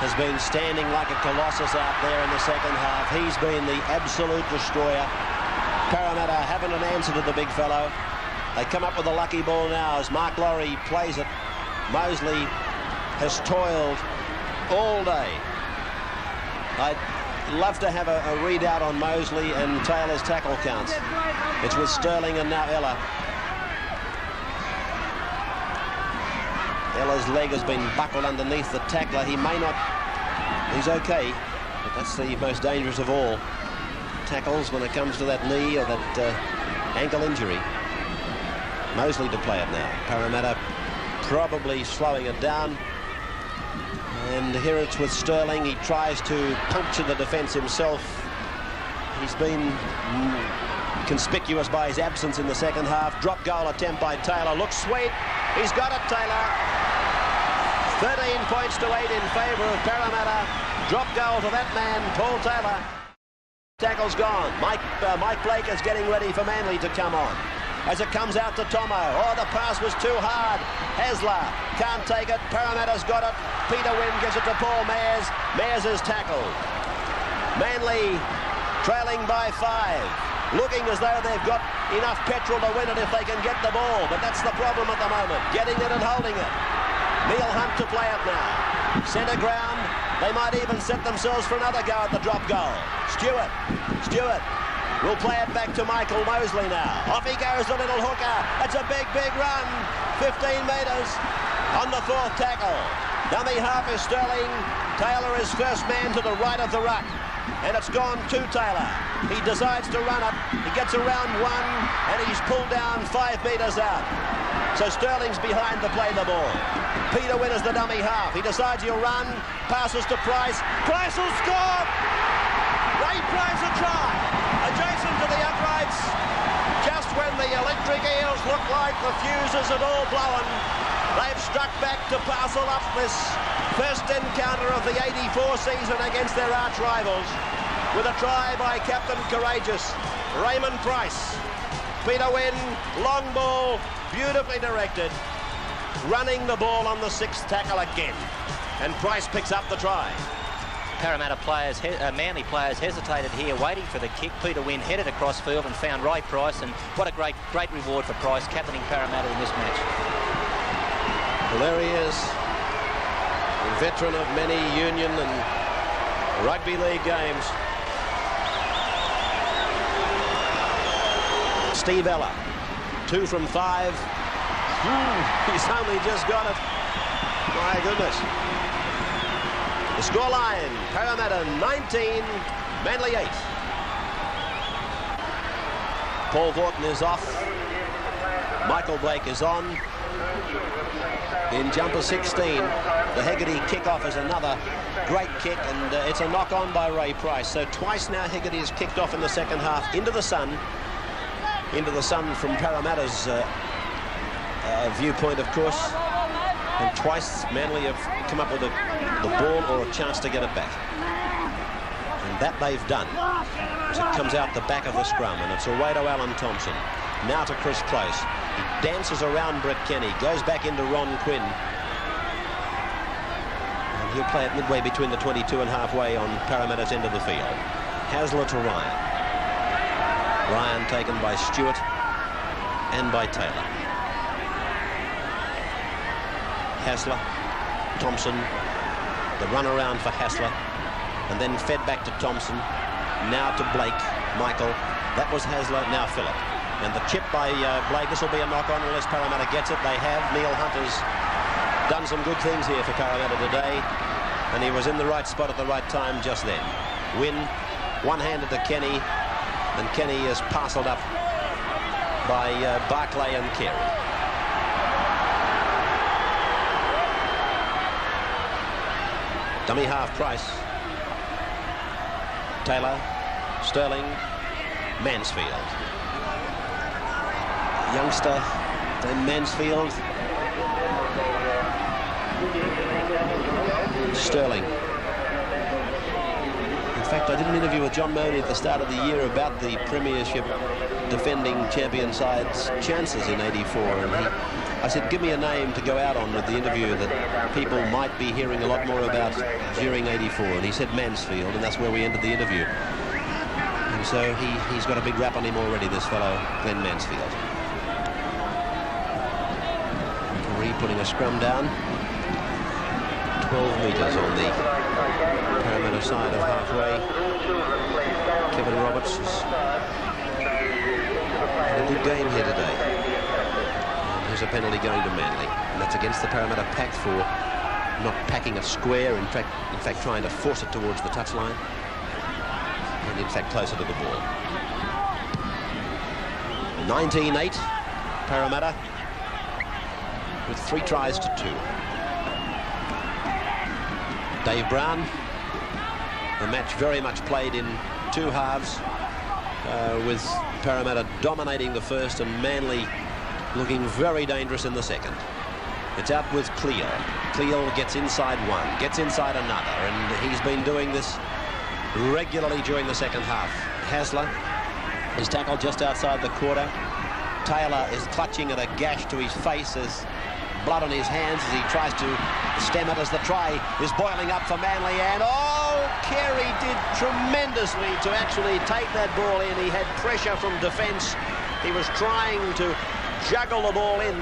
has been standing like a colossus out there in the second half. He's been the absolute destroyer. Parramatta haven't an answer to the big fellow. They come up with a lucky ball now as Mark Laurie plays it. Mosley has toiled all day. I'd love to have a readout on Mosley and Taylor's tackle counts. It's with Sterling and now Ella. Ella's leg has been buckled underneath the tackler. He may not... He's okay, but that's the most dangerous of all tackles when it comes to that knee or that ankle injury. Mosley to play it now. Parramatta probably slowing it down. And here it's with Sterling. He tries to puncture the defence himself. He's been conspicuous by his absence in the second half. Drop goal attempt by Taylor. Looks sweet. He's got it, Taylor. 13 points to 8 in favour of Parramatta. Drop goal to that man, Paul Taylor. Tackle's gone. Mike Blake is getting ready for Manly to come on. As it comes out to Tomo. Oh, the pass was too hard. Hasler can't take it. Parramatta's got it. Peter Wynn gives it to Paul Mayers. Mayers is tackled. Manly trailing by 5. Looking as though they've got enough petrol to win it if they can get the ball. But that's the problem at the moment. Getting it and holding it. Neil Hunt to play it now. Centre ground. They might even set themselves for another go at the drop goal. Stewart will play it back to Michael Mosley now. Off he goes, the little hooker. That's a big, big run. 15 metres on the 4th tackle. Dummy half is Sterling. Taylor is first man to the right of the ruck. And it's gone to Taylor. He decides to run it. He gets around 1 and he's pulled down 5 metres out. So Sterling's behind to play the ball. Peter Wynn is the dummy half. He decides he'll run. Passes to Price. Price will score! Ray Price a try. Adjacent to the uprights. Just when the electric Eels look like the fuses had all blown, they've struck back to parcel up this first encounter of the 84 season against their arch rivals with a try by Captain Courageous, Raymond Price. Peter Wynn, long ball, beautifully directed, running the ball on the 6th tackle again. And Price picks up the try. Parramatta players, Manly players hesitated here, waiting for the kick. Peter Wynn headed across field and found Ray Price, and what a great reward for Price, captaining Parramatta in this match. Well, there he is, a veteran of many union and rugby league games. Steve Ella, 2 from 5. He's only just got it. My goodness. The scoreline, Parramatta 19, Manly 8. Paul Vaughton is off. Michael Blake is on. In jumper 16, the Hegarty kickoff is another great kick, and it's a knock-on by Ray Price. So twice now Hegarty has kicked off in the second half into the sun from Parramatta's viewpoint, of course. And twice Manly have come up with the ball or a chance to get it back. And that they've done. As it comes out the back of the scrum, and it's away to Alan Thompson. Now to Chris Close. He dances around Brett Kenny, goes back into Ron Quinn. And he'll play it midway between the 22 and halfway on Parramatta's end of the field. Hasler to Ryan. Ryan taken by Stewart and by Taylor. Hasler, Thompson, the run around for Hasler, and then fed back to Thompson, now to Blake, Michael. That was Hasler, now Phillip. And the chip by Blake, this will be a knock-on unless Parramatta gets it. They have. Neil Hunt has done some good things here for Parramatta today, and he was in the right spot at the right time just then. Wynn, one-handed to Kenny, and Kenny is parcelled up by Barclay and Carey. Dummy half Price. Taylor, Sterling, Mansfield. Youngster, then Mansfield. Sterling. In fact, I did an interview with John Mooney at the start of the year about the Premiership defending champion side's chances in '84, and I said, give me a name to go out on with the interview that people might be hearing a lot more about during '84, and he said Mansfield, and that's where we ended the interview. And so he's got a big rap on him already, this fellow, Glenn Mansfield. Putting a scrum down. 12 metres on the Parramatta side of halfway. Kevin Roberts has had a good game here today. And here's a penalty going to Manly, and that's against the Parramatta pack for not packing a square, in fact trying to force it towards the touchline, and in fact closer to the ball. 19-8 Parramatta. with 3 tries to 2. Dave Brown, the match very much played in 2 halves, with Parramatta dominating the first and Manly looking very dangerous in the second. It's out with Cleo. Cleo gets inside one, gets inside another, and he's been doing this regularly during the second half. Hasler is tackled just outside the quarter. Taylor is clutching at a gash to his face. There's blood on his hands as he tries to stem it as the try is boiling up for Manly. And oh, Carey did tremendously to actually take that ball in. He had pressure from defence. He was trying to juggle the ball in,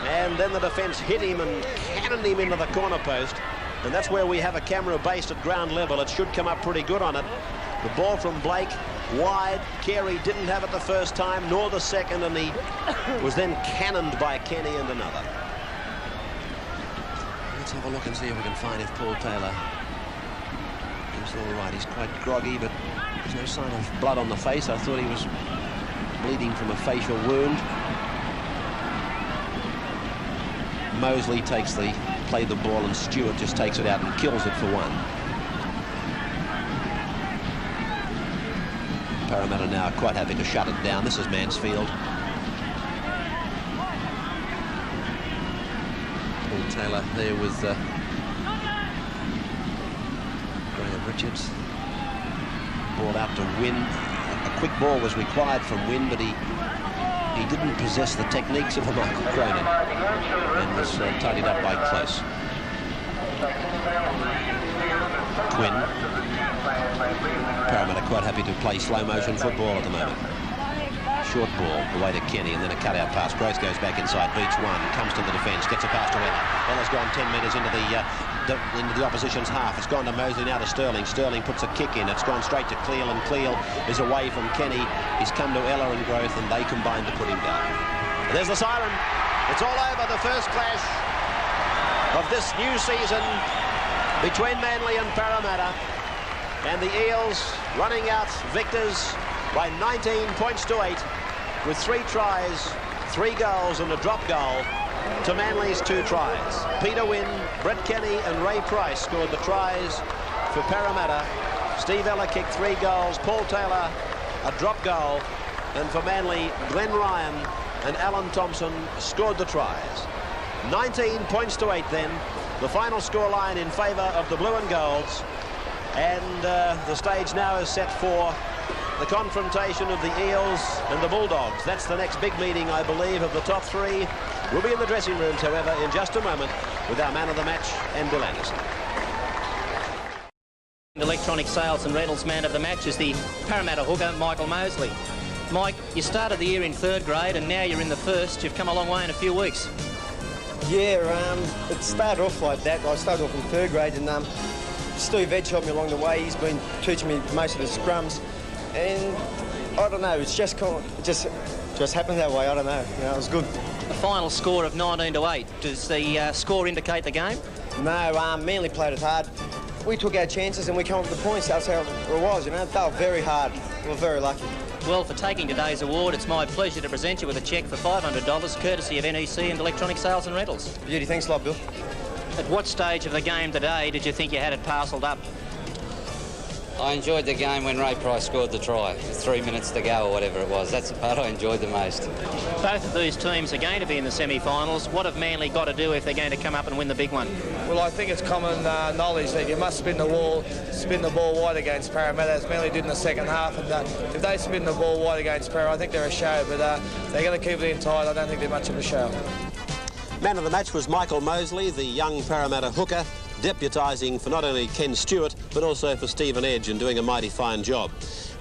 and then the defence hit him and cannoned him into the corner post. And that's where we have a camera based at ground level. It should come up pretty good on it. The ball from Blake wide. Carey didn't have it the first time nor the second, and he was then cannoned by Kenny and another. Let's have a look and see if we can find if Paul Taylor is all right. He's quite groggy, but there's no sign of blood on the face. I thought he was bleeding from a facial wound. Mosley played the ball, and Stewart just takes it out and kills it for 1. Parramatta now quite happy to shut it down. This is Mansfield. Paul Taylor there with Graham Richards. Ball out to Wynn. A quick ball was required from Wynn, but he didn't possess the techniques of a Michael Cronin and was tidied up by Close. Quinn. Parramatta quite happy to play slow motion football at the moment. Short ball away to Kenny, and then a cutout pass. Gross goes back inside, beats 1, comes to the defence, gets a pass to Ella. Ella's gone 10 metres into the opposition's half. It's gone to Mosley, now to Sterling. Sterling puts a kick in. It's gone straight to Cleel, and Cleel is away from Kenny. He's come to Ella and Growth, and they combine to put him down. And there's the siren. It's all over. The first clash of this new season between Manly and Parramatta. And the Eels running out victors by 19 points to 8 with 3 tries, 3 goals and a drop goal to Manly's 2 tries. Peter Wynn, Brett Kenny and Ray Price scored the tries for Parramatta. Steve Ella kicked 3 goals, Paul Taylor a drop goal, and for Manly, Glenn Ryan and Alan Thompson scored the tries. 19 points to 8 then, the final scoreline in favour of the Blue and Golds. And the stage now is set for the confrontation of the Eels and the Bulldogs. That's the next big meeting, I believe, of the top 3. We'll be in the dressing rooms, however, in just a moment with our man of the match and Bill Anderson. Electronic sales and rentals man of the match is the Parramatta hooker, Michael Mosley. Mike, you started the year in 3rd grade and now you're in the 1st. You've come a long way in a few weeks. Yeah, it started off like that. I started off in 3rd grade, and Steve Ed helped me along the way. He's been teaching me most of the scrums, and I don't know, it's just happened that way. I don't know. You know, it was good. A final score of 19-8. Does the score indicate the game? No, Manly played it hard. We took our chances and we came up with the points. That's how it was. You know, they were very hard. We were very lucky. Well, for taking today's award, it's my pleasure to present you with a cheque for $500, courtesy of NEC and Electronic Sales and Rentals. Beauty, thanks a lot, Bill. At what stage of the game today did you think you had it parcelled up? I enjoyed the game when Ray Price scored the try. 3 minutes to go or whatever it was. That's the part I enjoyed the most. Both of these teams are going to be in the semi-finals. What have Manly got to do if they're going to come up and win the big one? Well, I think it's common knowledge that you must spin the ball wide against Parramatta, as Manly did in the second half. And if they spin the ball wide against Parramatta, I think they're a show. But they're going to keep it in tight. I don't think they're much of a show. Man of the match was Michael Mosley, the young Parramatta hooker, deputising for not only Ken Stewart, but also for Stephen Edge, and doing a mighty fine job.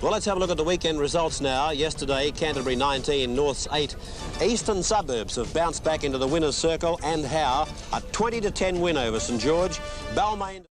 Well, let's have a look at the weekend results now. Yesterday, Canterbury 19, Norths 8. Eastern Suburbs have bounced back into the winner's circle, and how? A 20-10 win over St George. Balmain